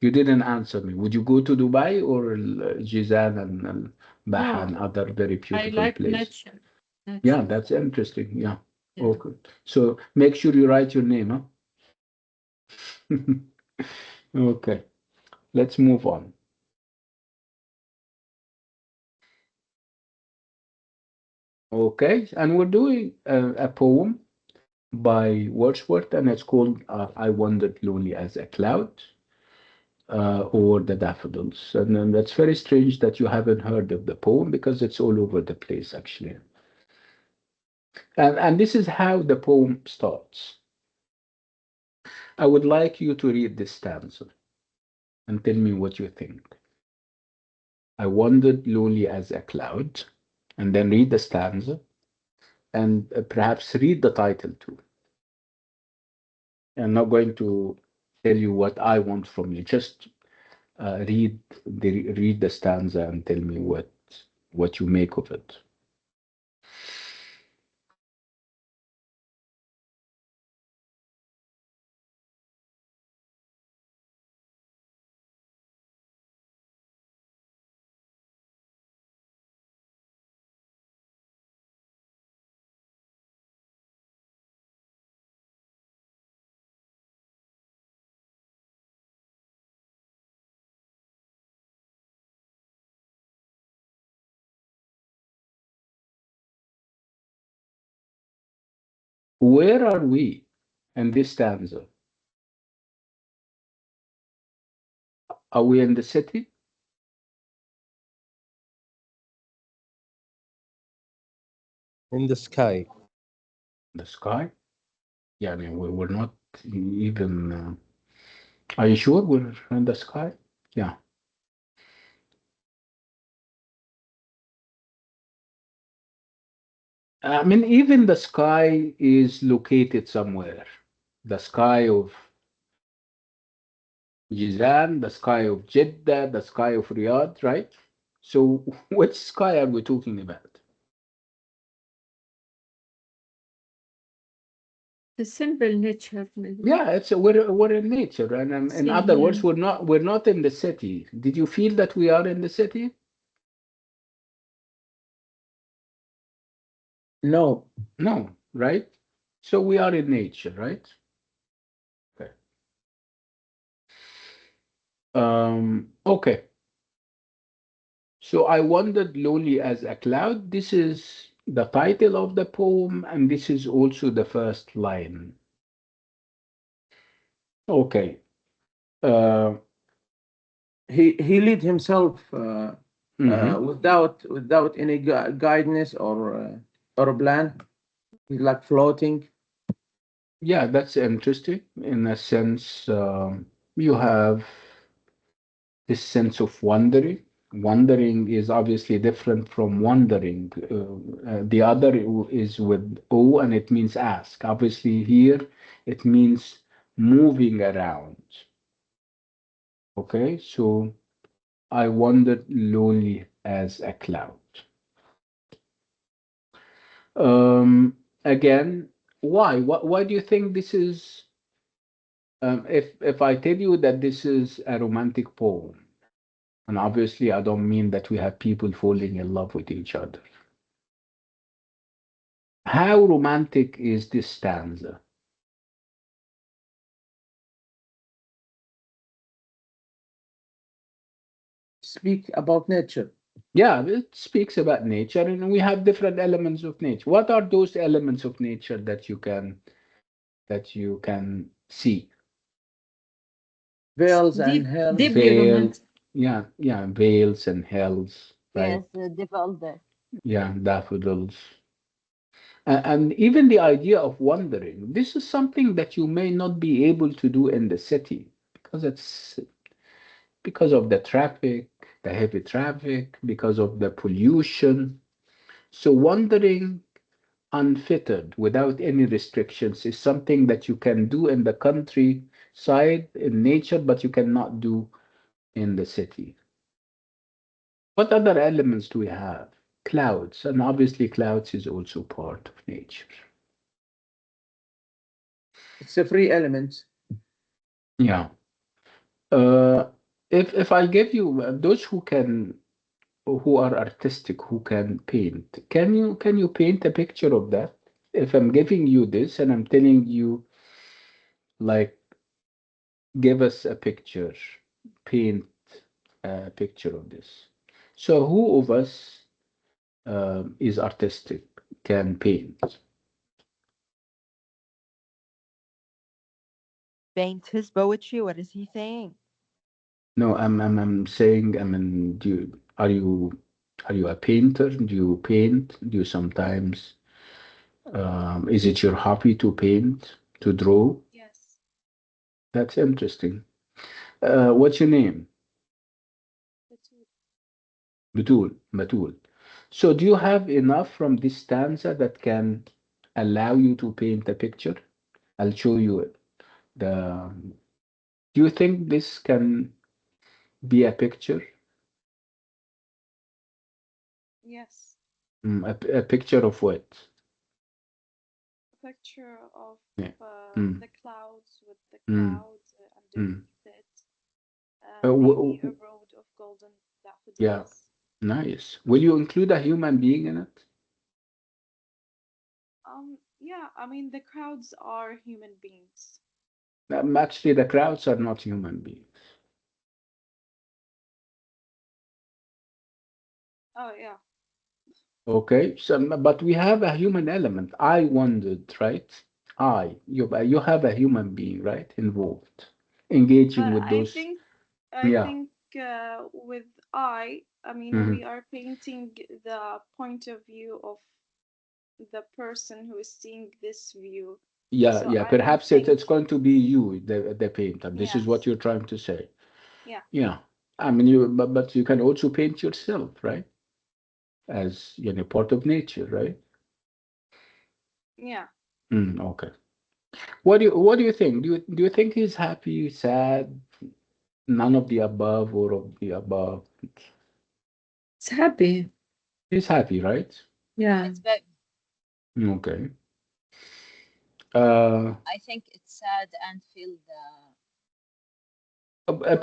You didn't answer me. Would you go to Dubai or Jizan and Baha and No, other very I beautiful like places? nature. Yeah, Nature. that's interesting. Yeah. Yeah. Okay. So make sure you write your name, huh? Okay. Let's move on. Okay. And we're doing a poem by Wordsworth, and it's called I Wandered Lonely as a Cloud, or The Daffodils. And then that's very strange that you haven't heard of the poem because it's all over the place, actually. And this is how the poem starts. I would like you to read this stanza and tell me what you think. I wandered lonely as a cloud, and then read the stanza, and perhaps read the title too. I'm not going to tell you what I want from you. Just read the stanza and tell me what you make of it. Where are we in this stanza? Are we in the city? In the sky. The sky? Yeah, I mean, we're not even. Are you sure we're in the sky? Yeah. I mean, even the sky is located somewhere. The sky of Jizan, the sky of Jeddah, the sky of Riyadh, right? So, which sky are we talking about? The simple nature, maybe. Yeah, we're in nature, and in See other words, here. we're not in the city. Did you feel that we are in the city? No. No, right? So we are in nature, right? Okay. Okay. So I wandered lonely as a cloud. This is the title of the poem, and this is also the first line. Okay. Uh, He lead himself mhm. without any guidance or a plan. He's like floating. Yeah, that's interesting. In a sense, you have this sense of wandering. Wandering is obviously different from wandering. The other is with O, and it means ask. Obviously, here it means moving around. Okay, so I wandered lonely as a cloud. Again, why? Why do you think this is? If I tell you that this is a romantic poem, and obviously I don't mean that we have people falling in love with each other. How romantic is this stanza? Speak about nature. Yeah, it speaks about nature, and we have different elements of nature. What are those elements of nature that you can see? Vales and Deep, hills. deeply Vale, romantic. yeah, yeah, vales and hills, right? Yes, the folder. Yeah, daffodils. And even the idea of wandering, this is something that you may not be able to do in the city because it's because of the traffic, the heavy traffic, because of the pollution. So wandering unfettered without any restrictions is something that you can do in the countryside in nature, but you cannot do in the city. What other elements do we have? Clouds, and obviously clouds is also part of nature. It's a free element. Yeah. Uh, if I give you those who are artistic, who can paint, can you paint a picture of that? If I'm giving you this and I'm telling you, like, give us a picture, paint a picture of this. So who of us is artistic, can paint? Paint his poetry. What is he saying? No, I'm saying, I mean, are you a painter? Do you paint? Do you sometimes is it your hobby to paint, to draw? Yes. That's interesting. What's your name? That's what. Batul. Batul. So do you have enough from this stanza that can allow you to paint a picture? I'll show you the. Do you think this can be a picture? Yes. A picture of what? A picture of Yeah. Mm, the clouds with the mm, clouds mm. underneath it, Uh, and w- maybe a w- road of golden yeah, daffodils. nice. Will you include a human being in it? Yeah, I mean, the crowds are human beings. Actually, the crowds are not human beings. Oh, yeah. Okay, so but we have a human element. I wondered, right? You have a human being, right, involved, engaging But with those. I Yeah. think with I mean, Hmm. we are painting the point of view of the person who is seeing this view. Yeah, So yeah. I don't Perhaps think, it's going to be you, the painter. This is what yes, you're trying to say. yeah, Yeah. I mean, but you can also paint yourself, right? As part of nature, right? yeah. Okay. What do you think? Do you think he's happy, sad, none of the above, or of the above? It's happy. He's happy, right? Yeah. It's very, Okay. Uh, I think it's sad and feel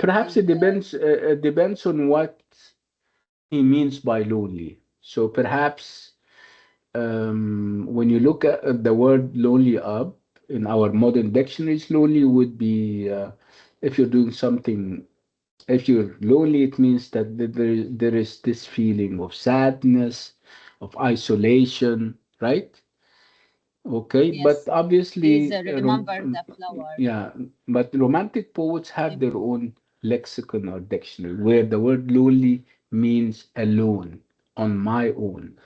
for Perhaps his it depends on what he means by lonely. So perhaps when you look at the word lonely up in our modern dictionaries, lonely would be if you're doing something. If you're lonely, it means that there is this feeling of sadness, of isolation, right? Okay, but yes. He's obviously, remember the flower. yeah, but romantic poets have Maybe their own lexicon or dictionary where the word lonely means alone, on my own.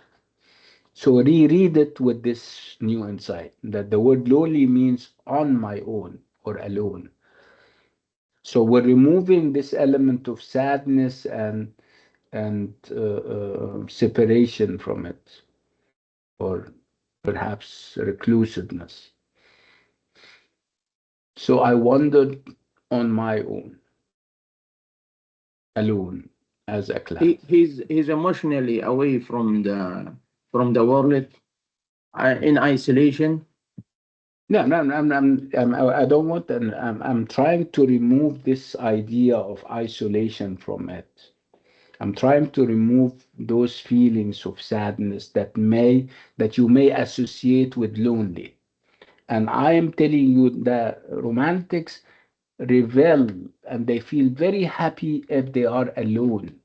So reread it with this new insight that the word lonely means on my own or alone. So we're removing this element of sadness and separation from it, or perhaps reclusiveness. So I wandered on my own, alone, as a cloud. He's emotionally away from the world, in isolation. No, no, no, I don't want, and I'm trying to remove this idea of isolation from it. I'm trying to remove those feelings of sadness that you may associate with lonely. And I am telling you that romantics revel and they feel very happy if they are alone.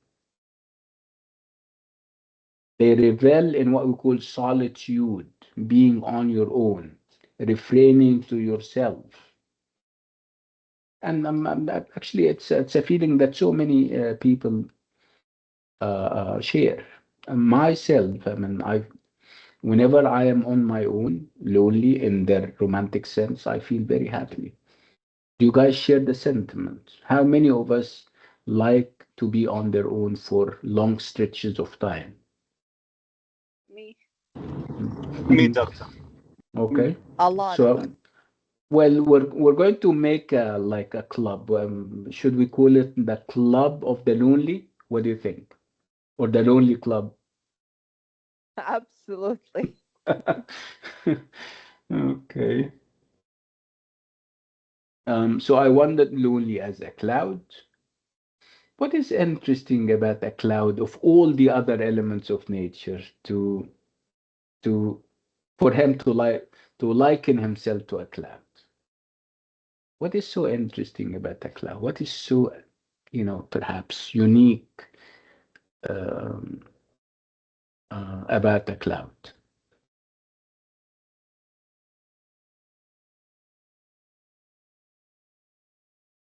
They revel in what we call solitude, being on your own, refraining to yourself. And actually, it's a feeling that so many people share. And myself, I mean, whenever I am on my own, lonely in the romantic sense, I feel very happy. Do you guys share the sentiment? How many of us like to be on their own for long stretches of time? Me. Me, doctor. Okay. A lot of us. So, well, we're going to make like a club. Should we call it the Club of the Lonely? What do you think? Or the Lonely Club? Absolutely. Okay. So I wandered lonely as a cloud. What is interesting about a cloud of all the other elements of nature to for him to liken himself to a cloud? What is so interesting about a cloud? What is so, perhaps unique um, about a cloud?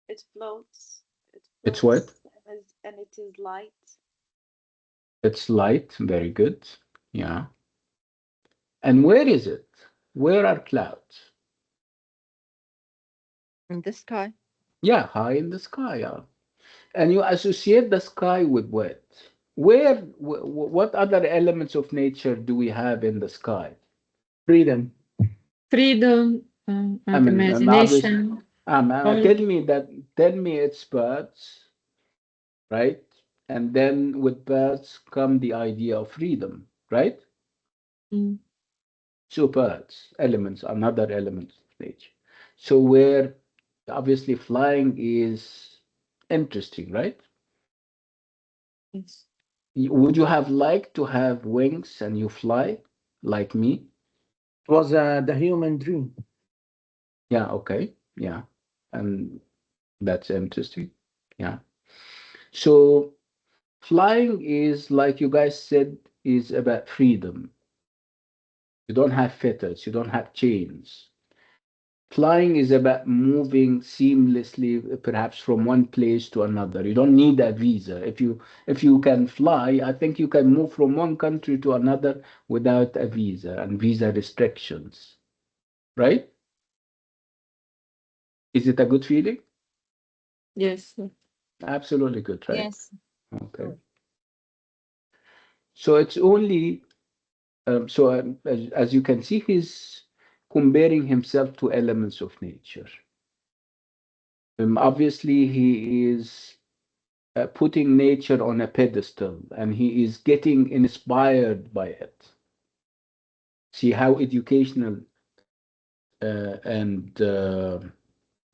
It floats. It It's what? floats and it is light. It's light. Very good. Yeah. And where is it? Where are clouds? In the sky. Yeah, high in the sky. Yeah. And you associate the sky with what? What other elements of nature do we have in the sky? Freedom. Freedom I and mean, obviously, imagination. All tell me it's birds, right? And then with birds come the idea of freedom, right? mm, So birds, elements, another element of nature. So where obviously flying is interesting, right? yes. Would you have liked to have wings and you fly like me? It was the human dream. Yeah, okay. Yeah. And that's interesting. Yeah. So flying is, like you guys said, is about freedom. You don't have fetters, you don't have chains. Flying is about moving seamlessly, perhaps from one place to another. You don't need a visa. If you can fly, I think you can move from one country to another without a visa and visa restrictions, right? Is it a good feeling? Yes. Absolutely good, right? Yes, Okay. sure. So it's only as you can see, he's comparing himself to elements of nature. Obviously, he is putting nature on a pedestal, and he is getting inspired by it. See how educational and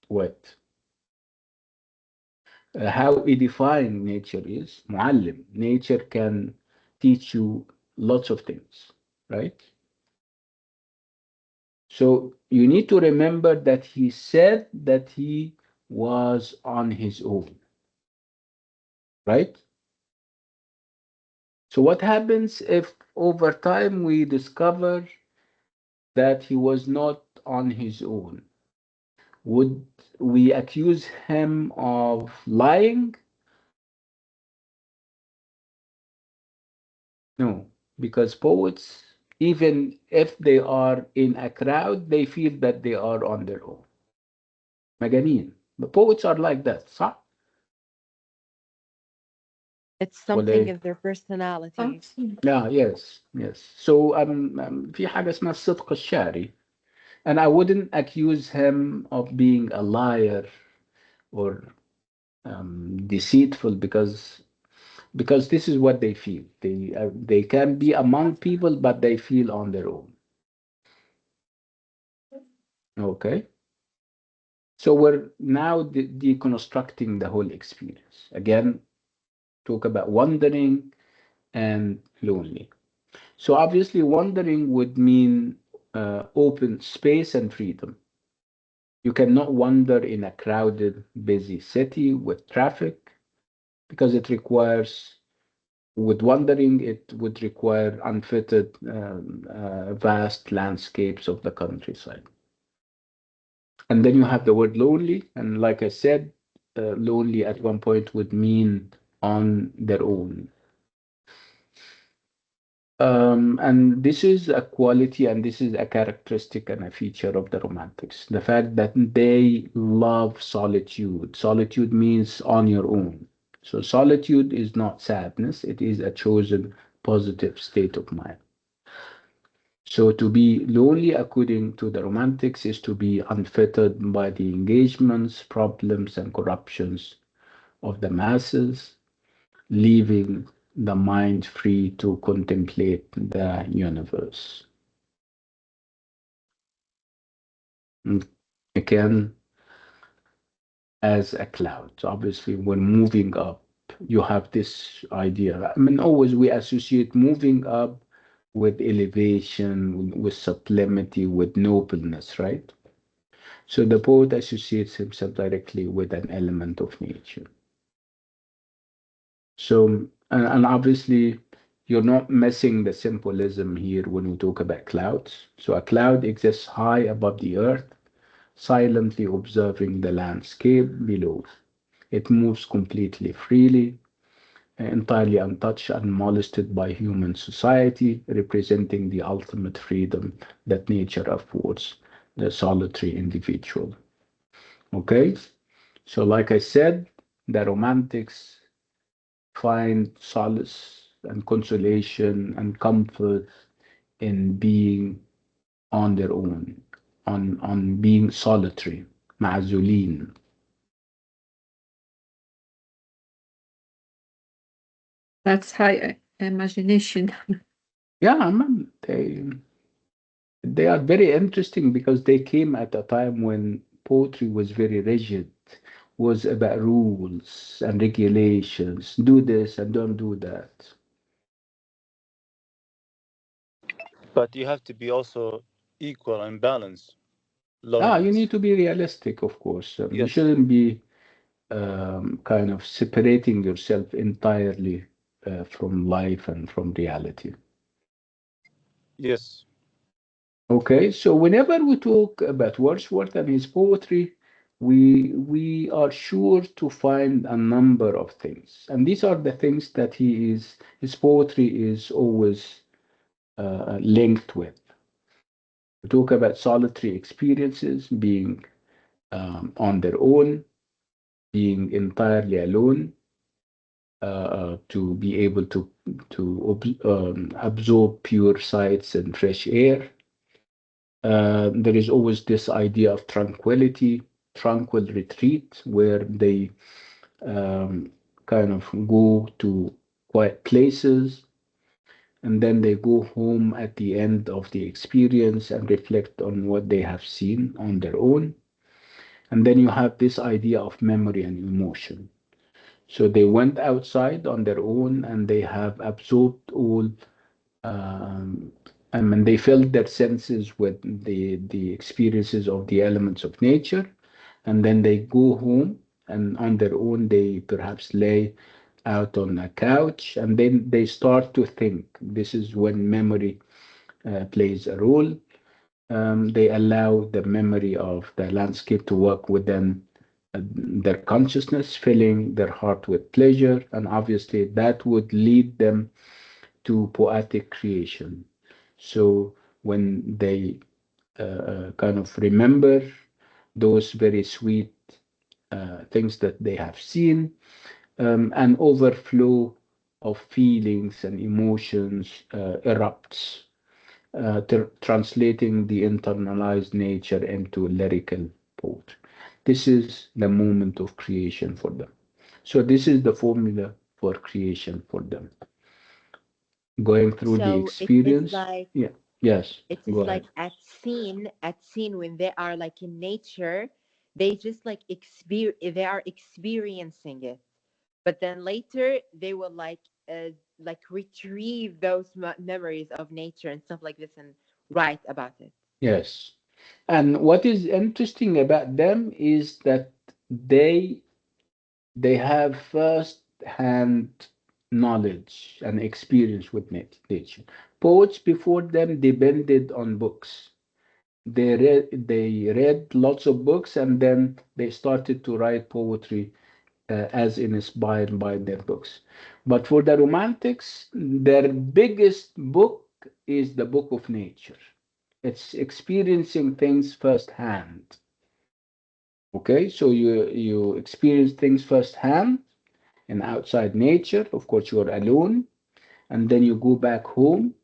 what how edifying nature is. معلم. Nature can teach you lots of things, right? So you need to remember that he said that he was on his own, right? So what happens if over time we discover that he was not on his own? Would we accuse him of lying? No, because poets, even if they are in a crowd, they feel that they are on their own. مجانين. The poets are like that, صح؟ It's ولا something إيه؟ of their personality. Yeah, yes, yes. So في حاجة اسمها الصدق الشعري. And I wouldn't accuse him of being a liar or deceitful because this is what they feel. They can be among people, but they feel on their own. Okay. So we're now deconstructing the whole experience. Again, talk about wandering and lonely. So obviously, wandering would mean open space and freedom. You cannot wander in a crowded, busy city with traffic because it requires With wandering, it would require unfitted, vast landscapes of the countryside. And then you have the word lonely, and like I said, lonely at one point would mean on their own. And this is a quality and this is a characteristic and a feature of the Romantics. The fact that they love solitude. Solitude means on your own. So solitude is not sadness, it is a chosen positive state of mind. So to be lonely, according to the Romantics, is to be unfettered by the engagements, problems, and corruptions of the masses, leaving the mind free to contemplate the universe. And again, as a cloud. So obviously, when moving up, you have this idea. I mean, always we associate moving up with elevation, with sublimity, with nobleness, right? So the poet associates himself directly with an element of nature. So, and obviously, you're not missing the symbolism here when we talk about clouds. So a cloud exists high above the earth, silently observing the landscape below. It moves completely freely, entirely untouched and molested by human society, representing the ultimate freedom that nature affords the solitary individual. Okay? So, like I said, the Romantics find solace and consolation and comfort in being on their own, on being solitary, معزولين. That's high imagination. Yeah, I mean, they are very interesting because they came at a time when poetry was very rigid, was about rules and regulations, do this and don't do that. But you have to be also equal and balanced. Ah, you need Loneliness. to be realistic, of course. You Yes. shouldn't be kind of separating yourself entirely from life and from reality. Yes. Okay, so whenever we talk about Wordsworth and his poetry, we are sure to find a number of things, and these are the things that his poetry is always linked with. We talk about solitary experiences, being on their own, being entirely alone, to be able to absorb pure sights and fresh air. There is always this idea of tranquility, tranquil retreat, where they kind of go to quiet places and then they go home at the end of the experience and reflect on what they have seen on their own. And then you have this idea of memory and emotion. So they went outside on their own and they have absorbed all um, I mean, they filled their senses with the experiences of the elements of nature, and then they go home and on their own they perhaps lay out on a couch, and then they start to think. This is when memory plays a role. They allow the memory of the landscape to work within their consciousness, filling their heart with pleasure, and obviously that would lead them to poetic creation. So when they kind of remember those very sweet things that they have seen, an overflow of feelings and emotions erupts, translating the internalized nature into lyrical poetry. This is the moment of creation for them. So this is the formula for creation for them. Going through the So it is experience. like Yeah. Yes. it Go is ahead. like at scene when they are like in nature, they just like they are experiencing it, but then later they will like retrieve those memories of nature and stuff like this and write about it. Yes. And what is interesting about them is that they they have first hand knowledge and experience with nature. Poets before them depended on books. They read lots of books and then they started to write poetry as inspired by their books. But for the Romantics, their biggest book is the book of nature. It's experiencing things firsthand. Okay, so you experience things firsthand in outside nature. Of course, you're alone, and then you go back home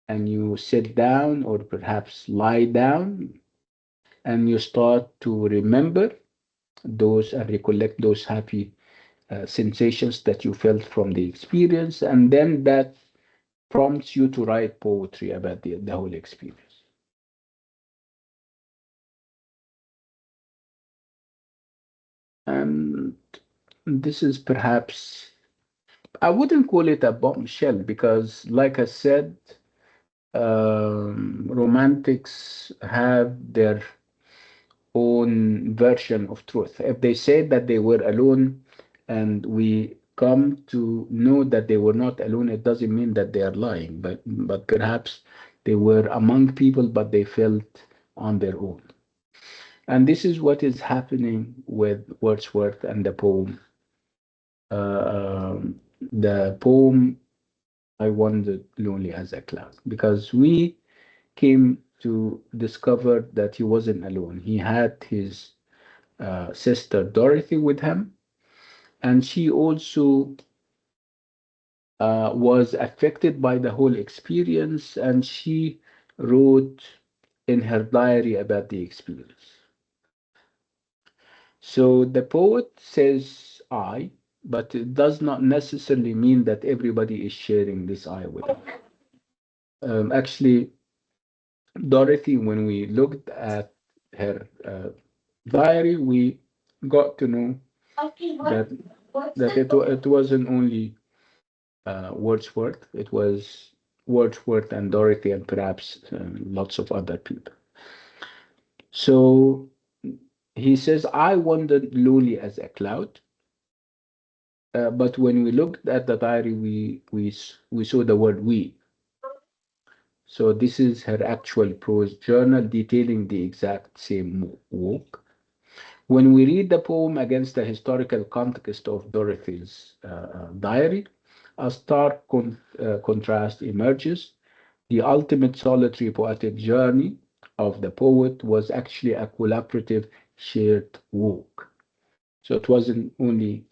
and you sit down or perhaps lie down and you start to remember those and recollect those happy sensations that you felt from the experience, and then that prompts you to write poetry about the whole experience. And this is perhaps, I wouldn't call it a bombshell because, like I said, romantics have their own version of truth. If they say that they were alone and we come to know that they were not alone, it doesn't mean that they are lying, but perhaps they were among people, but they felt on their own. And this is what is happening with Wordsworth and the poem. The poem, I Wandered Lonely as a Cloud, because we came to discover that he wasn't alone. He had his sister Dorothy with him, and she also was affected by the whole experience, and she wrote in her diary about the experience. So the poet says I, but it does not necessarily mean that everybody is sharing this I with him. Actually, Dorothy, when we looked at her diary, we got to know that it wasn't only Wordsworth. It was Wordsworth and Dorothy and perhaps lots of other people. So he says, I wandered lonely as a cloud. But when we looked at the diary, we saw the word we. So this is her actual prose journal detailing the exact same walk. When we read the poem against the historical context of Dorothy's diary, a stark contrast emerges. The ultimate solitary poetic journey of the poet was actually a collaborative shared walk. So it wasn't only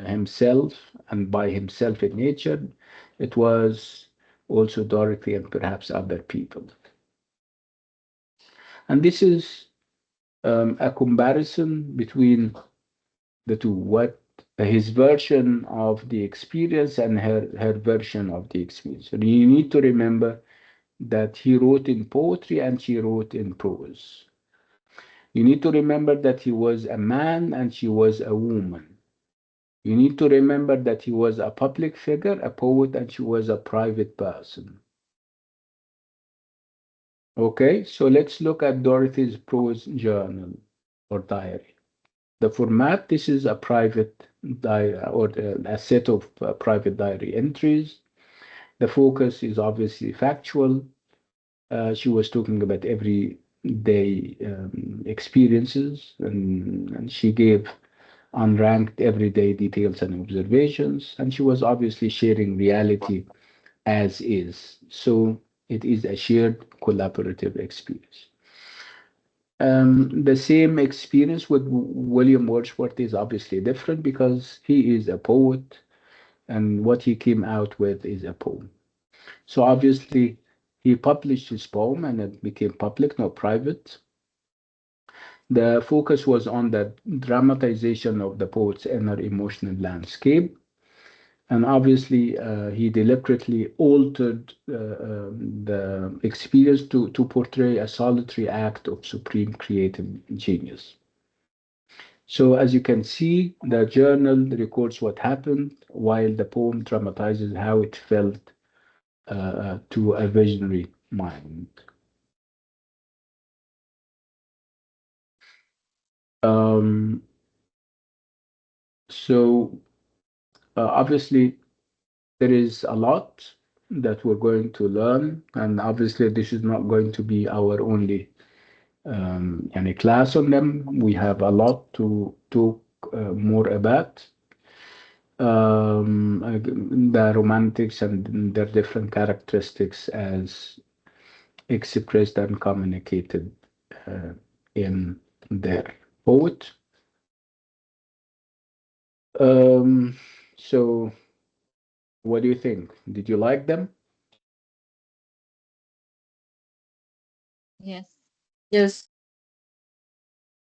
himself and by himself in nature, it was also Dorothy and perhaps other people. And this is a comparison between the two, what his version of the experience and her version of the experience. So you need to remember that he wrote in poetry and she wrote in prose. You need to remember that he was a man and she was a woman. You need to remember that he was a public figure, a poet, and she was a private person. Okay, so let's look at Dorothy's prose journal or diary. The format, this is a private diary or a set of private diary entries. The focus is obviously factual. She was talking about everyday experiences, and she gave unranked everyday details and observations, and she was obviously sharing reality as is. So it is a shared collaborative experience. The same experience with William Wordsworth is obviously different because he is a poet and what he came out with is a poem. So obviously he published his poem and it became public, not private. The focus was on the dramatization of the poet's inner emotional landscape. And obviously, he deliberately altered the experience to portray a solitary act of supreme creative genius. So, as you can see, the journal records what happened, while the poem dramatizes how it felt to a visionary mind. Um, so, obviously, There is a lot that we're going to learn, and obviously this is not going to be our only any class on them. We have a lot to talk more about the romantics and their different characteristics as expressed and communicated uh, in their poet. Um, so, what do you think? Did you like them? Yes. Yes.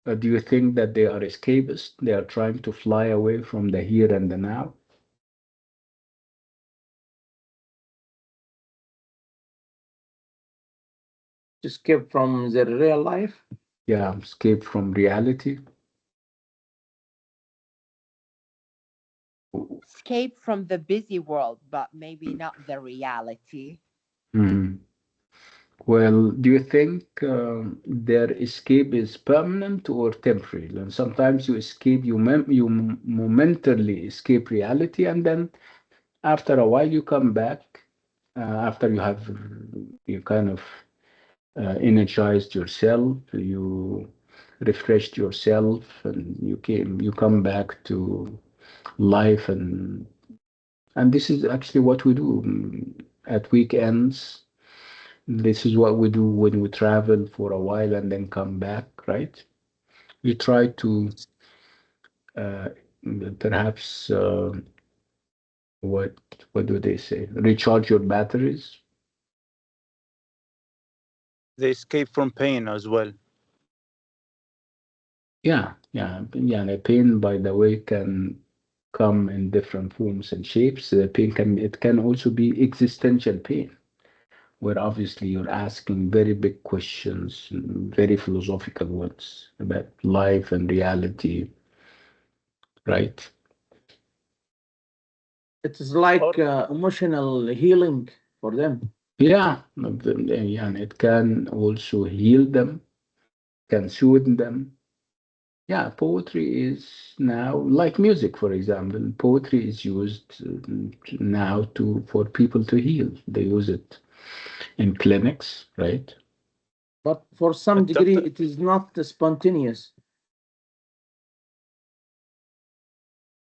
Do you think that they are escapist? They are trying to fly away from the here and the now? Escape from their real life. Yeah, escape from reality. Escape from the busy world, but maybe not the reality. Mhm. Well, do you think their escape is permanent or temporary? And sometimes you escape, momentarily escape reality, and then after a while you come back after you kind of energized yourself, you refreshed yourself, and you come back to life, and this is actually what we do at weekends. This is what we do when we travel for a while and then come back, right? We try to uh, perhaps what what do they say? Recharge your batteries. They escape from pain as well. Yeah, yeah, yeah. The pain, by the way, can come in different forms and shapes. The pain can also be existential pain, where obviously you're asking very big questions, very philosophical ones about life and reality, right? It is like Or emotional healing for them. Yeah, yeah, and it can also heal them, can soothe them. Yeah, poetry is now like music, for example. Poetry is used now to for people to heal. They use it in clinics, right? But for some degree, doctor, it is not spontaneous.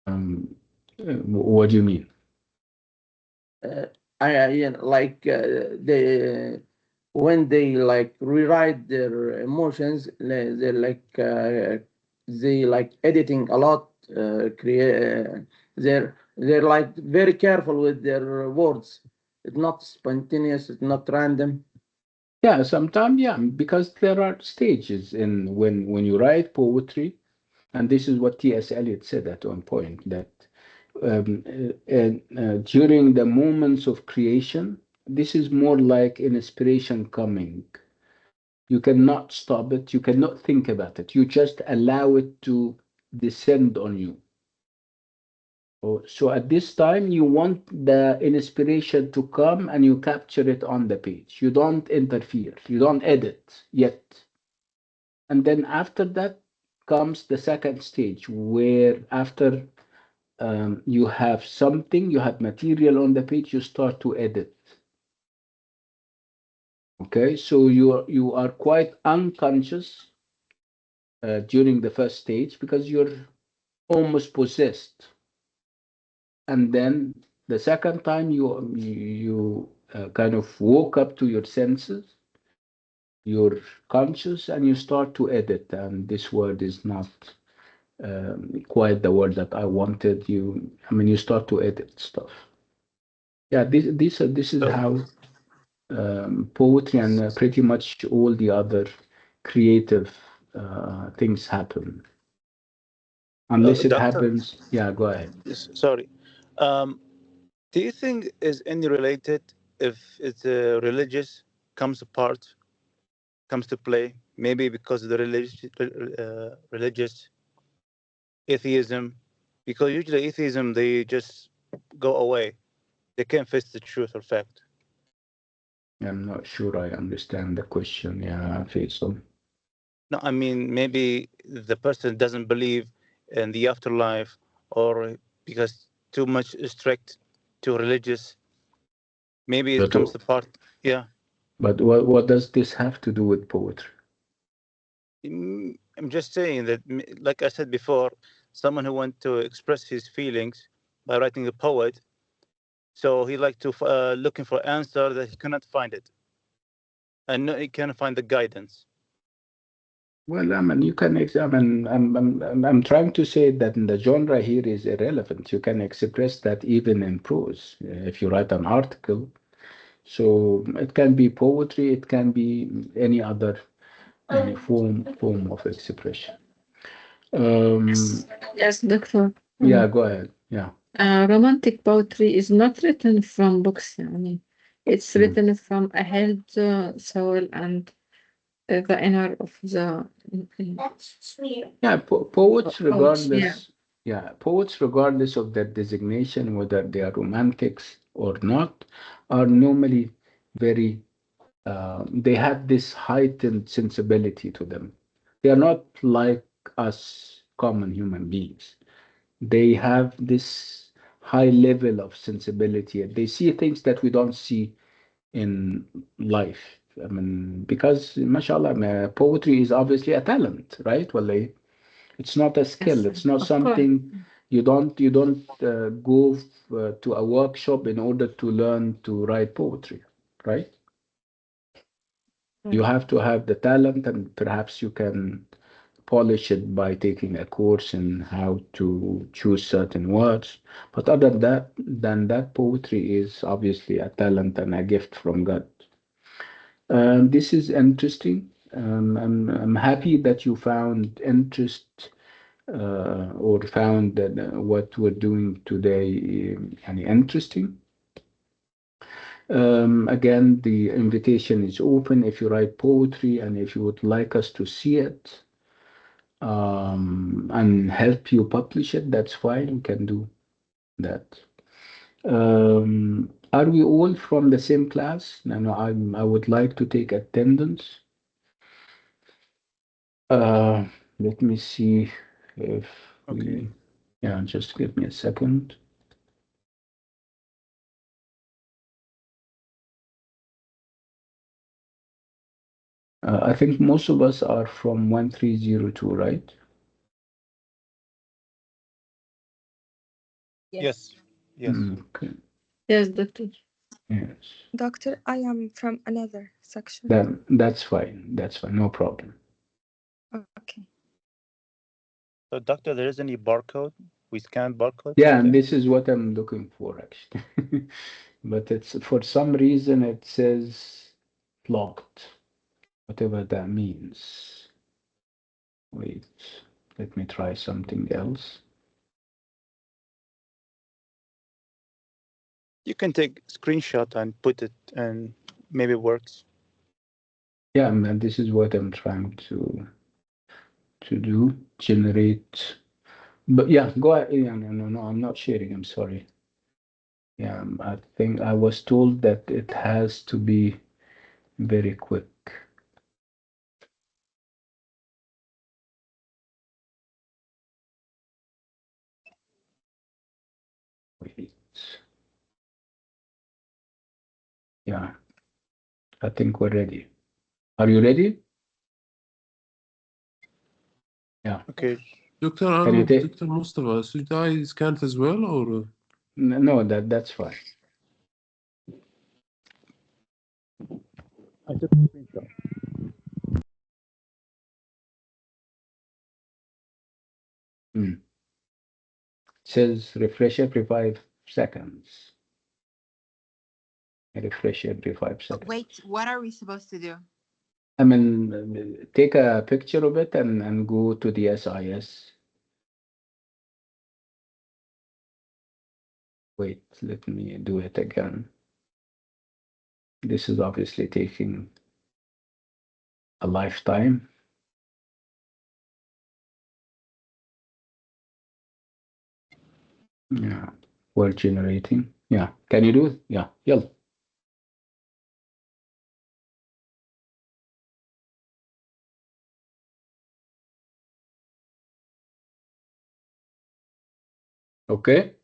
Um, what do you mean? Uh, like they when they like rewrite their emotions, they like editing a lot. Create they're like very careful with their words. It's not spontaneous. It's not random. Yeah, sometimes, yeah, because there are stages in when you write poetry, and this is what T.S. Eliot said at one point that during the moments of creation, this is more like an inspiration coming. You cannot stop it. You cannot think about it. You just allow it to descend on you. So at this time, you want the inspiration to come and you capture it on the page. You don't interfere. You don't edit yet. And then after that comes the second stage, where after you have something, you have material on the page, you start to edit. Okay, so you are quite unconscious during the first stage because you're almost possessed, and then the second time you kind of woke up to your senses, you're conscious, and you start to edit. And this word is not quite the word that I wanted. I mean, you start to edit stuff. Yeah, this is so how poetry and pretty much all the other creative things happen. Unless it doctor, happens, yeah, go ahead. sorry. Um, do you think is any related if it's religious comes apart, comes to play? Maybe because of the religious atheism, because usually atheism they just go away. They can't face the truth or fact. I'm not sure I understand the question. Yeah, Faisal. No, I mean maybe the person doesn't believe in the afterlife, or because too much strict too religious. Maybe it But comes to part. Yeah. but what does this have to do with poetry? I'm just saying that, like I said before, someone who wants to express his feelings by writing a poet, so he like to looking for answer that he cannot find it, and he cannot find the guidance. Well, I mean, you can. I mean, I'm trying to say that the genre here is irrelevant. You can express that even in prose. If you write an article, so it can be poetry, it can be any other form of expression. Yes, doctor. Yeah, go ahead. Yeah. Romantic poetry is not written from books. يعني. It's written from a held soul and the inner of the Yeah, poets yeah. regardless. Yeah, poets regardless of their designation, whether they are romantics or not, are normally very. They have this heightened sensibility to them. They are not like us common human beings. They have this high level of sensibility. They see things that we don't see in life. I mean, because mashallah, poetry is obviously a talent, right? Well, it's not a skill. Yes, It's not of course. something you don't go to a workshop in order to learn to write poetry, right? You have to have the talent, and perhaps you can polish it by taking a course in how to choose certain words. But other than that, poetry is obviously a talent and a gift from God. This is interesting. I'm happy that you found interest or found that what we're doing today interesting. Again, the invitation is open. If you write poetry and if you would like us to see it and help you publish it, that's fine. We can do that. Are we all from the same class? No, I would like to take attendance. Let me see if Okay. yeah, just give me a second. I think most of us are from 1302, right? Yes. Yes. Okay. Yes, doctor. Yes. Doctor, I am from another section. Then that's fine. That's fine. No problem. Okay. So, doctor, there is any barcode? We scan barcodes Yeah, over and there. this is what I'm looking for actually. But it's for some reason it says blocked, whatever that means. Wait, let me try something else. You can take screenshot and put it, and maybe it works. Yeah, and this is what I'm trying to do. Generate. But yeah, go ahead. Yeah, no, I'm not sharing. I'm sorry. Yeah, I think I was told that it has to be very quick. Wait. Yeah, I think we're ready. Are you ready? Yeah. Okay. Dr. Can you take? Dr. Mustafa, should I scan it as well, or? No, that's fine. I took a screenshot. It says refresh every 5 seconds. Refresh every 5 seconds. Wait, what are we supposed to do? I mean, take a picture of it and go to the SIS. Wait, let me do it again. This is obviously taking a lifetime. Yeah, word generating. Yeah, can you do it? Yeah, yell. Okay.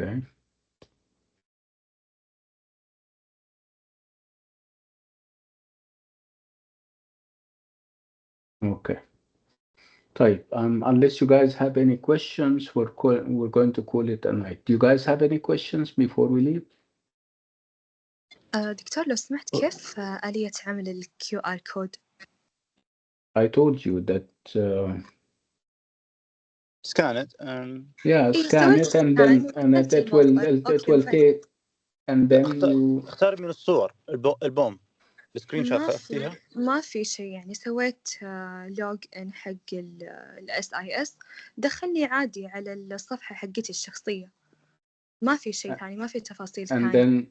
Okay. Okay. طيب, unless you guys have any questions, we're going to call it a night. Do you guys have any questions before we leave? دكتور لو سمحت كيف آلية عمل ال QR code؟ I told you that scan it and yeah, scan it and then it will take and then you اختار من الصور البوم السكرين شوت ما اخذتيها ما في شيء يعني سويت لوج ان حق ال SIS دخلني عادي على الصفحة حقتي الشخصية ما في شيء ثاني ما في تفاصيل and ثانية. then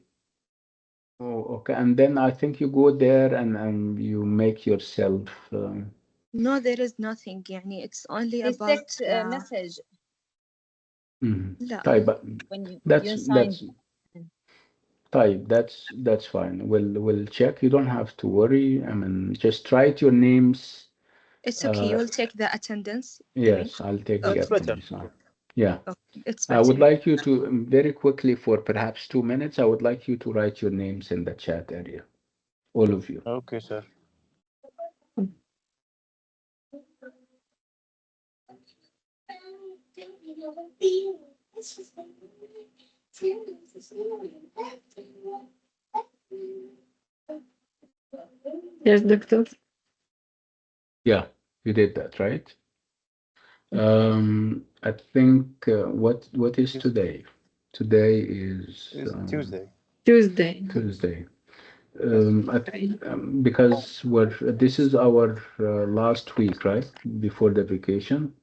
okay, and then I think you go there and you make yourself No, there is nothing يعني it's only about message. لا. طيب, when you that's طيب, that's fine. We'll check. You don't have to worry. I mean, just write your names. It's okay. You will take the attendance. Yes, I'll take the attendance. Yeah. Okay, it's I better. would like you to very quickly, for perhaps 2 minutes, I would like you to write your names in the chat area. All of you. Okay, sir. Yes, doctor. Yeah, you did that, right? I think what is today? Today is Tuesday. Tuesday. Because this is our last week, right? Before the vacation.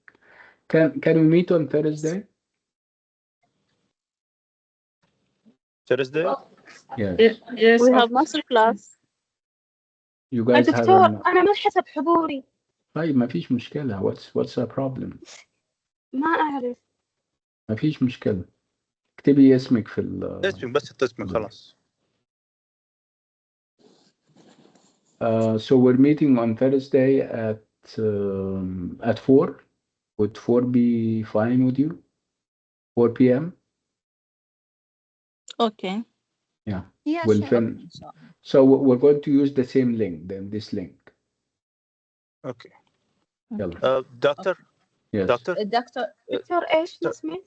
Can we meet on Thursday? Thursday? Yes. Yes. We have master class. You guys have دكتور أنا ما حسب حضوري. طيب, ما فيش مشكلة. What's the problem? ما أعرف. ما فيش مشكلة. اكتبي اسمك في اسمك بس اسمك خلاص. So we're meeting on Thursday at 4. Would 4 be fine with you? 4 p.m. Okay. Yeah. Yeah, We'll sure. So we're going to use the same link, then this link. Okay. يلا. Doctor. Yes. دكتور إيش اسمك؟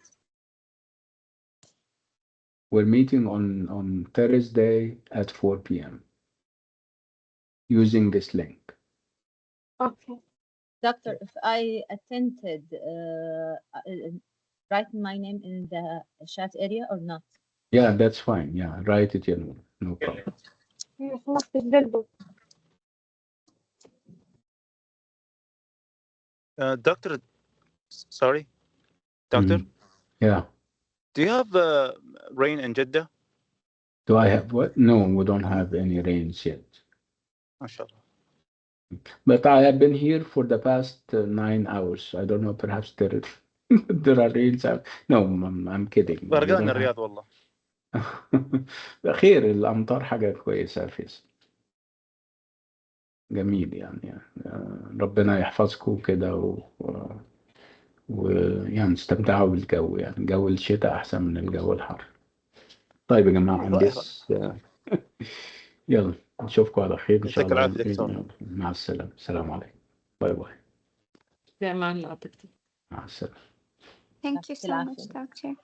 We're meeting on Thursday at 4 p.m. using this link. Okay. Doctor, if I attended, write my name in the chat area or not? Yeah, that's fine. Yeah, write it in. No problem. خلاص تجدلوا. Doctor, sorry. Doctor? Yeah. Do you have rain in Jeddah? Do I have what? No, we don't have any rains yet. MashaAllah. But I have been here for the past 9 hours. I don't know, perhaps there are rains. No, I'm kidding. غرقان الرياض والله. خير, الأمطار حاجة كويسة فيصل. جميل يعني ربنا يحفظكم كده ويعني استمتعوا بالجو, يعني جو الشتاء أحسن من الجو الحر. طيب يا جماعة, يلا نشوفكم على خير إن شاء يعطيك الله. العافية دكتور. مع السلامة. السلام عليكم. باي باي. بأمان الله دكتور. مع السلامة. Thank you so much, doctor.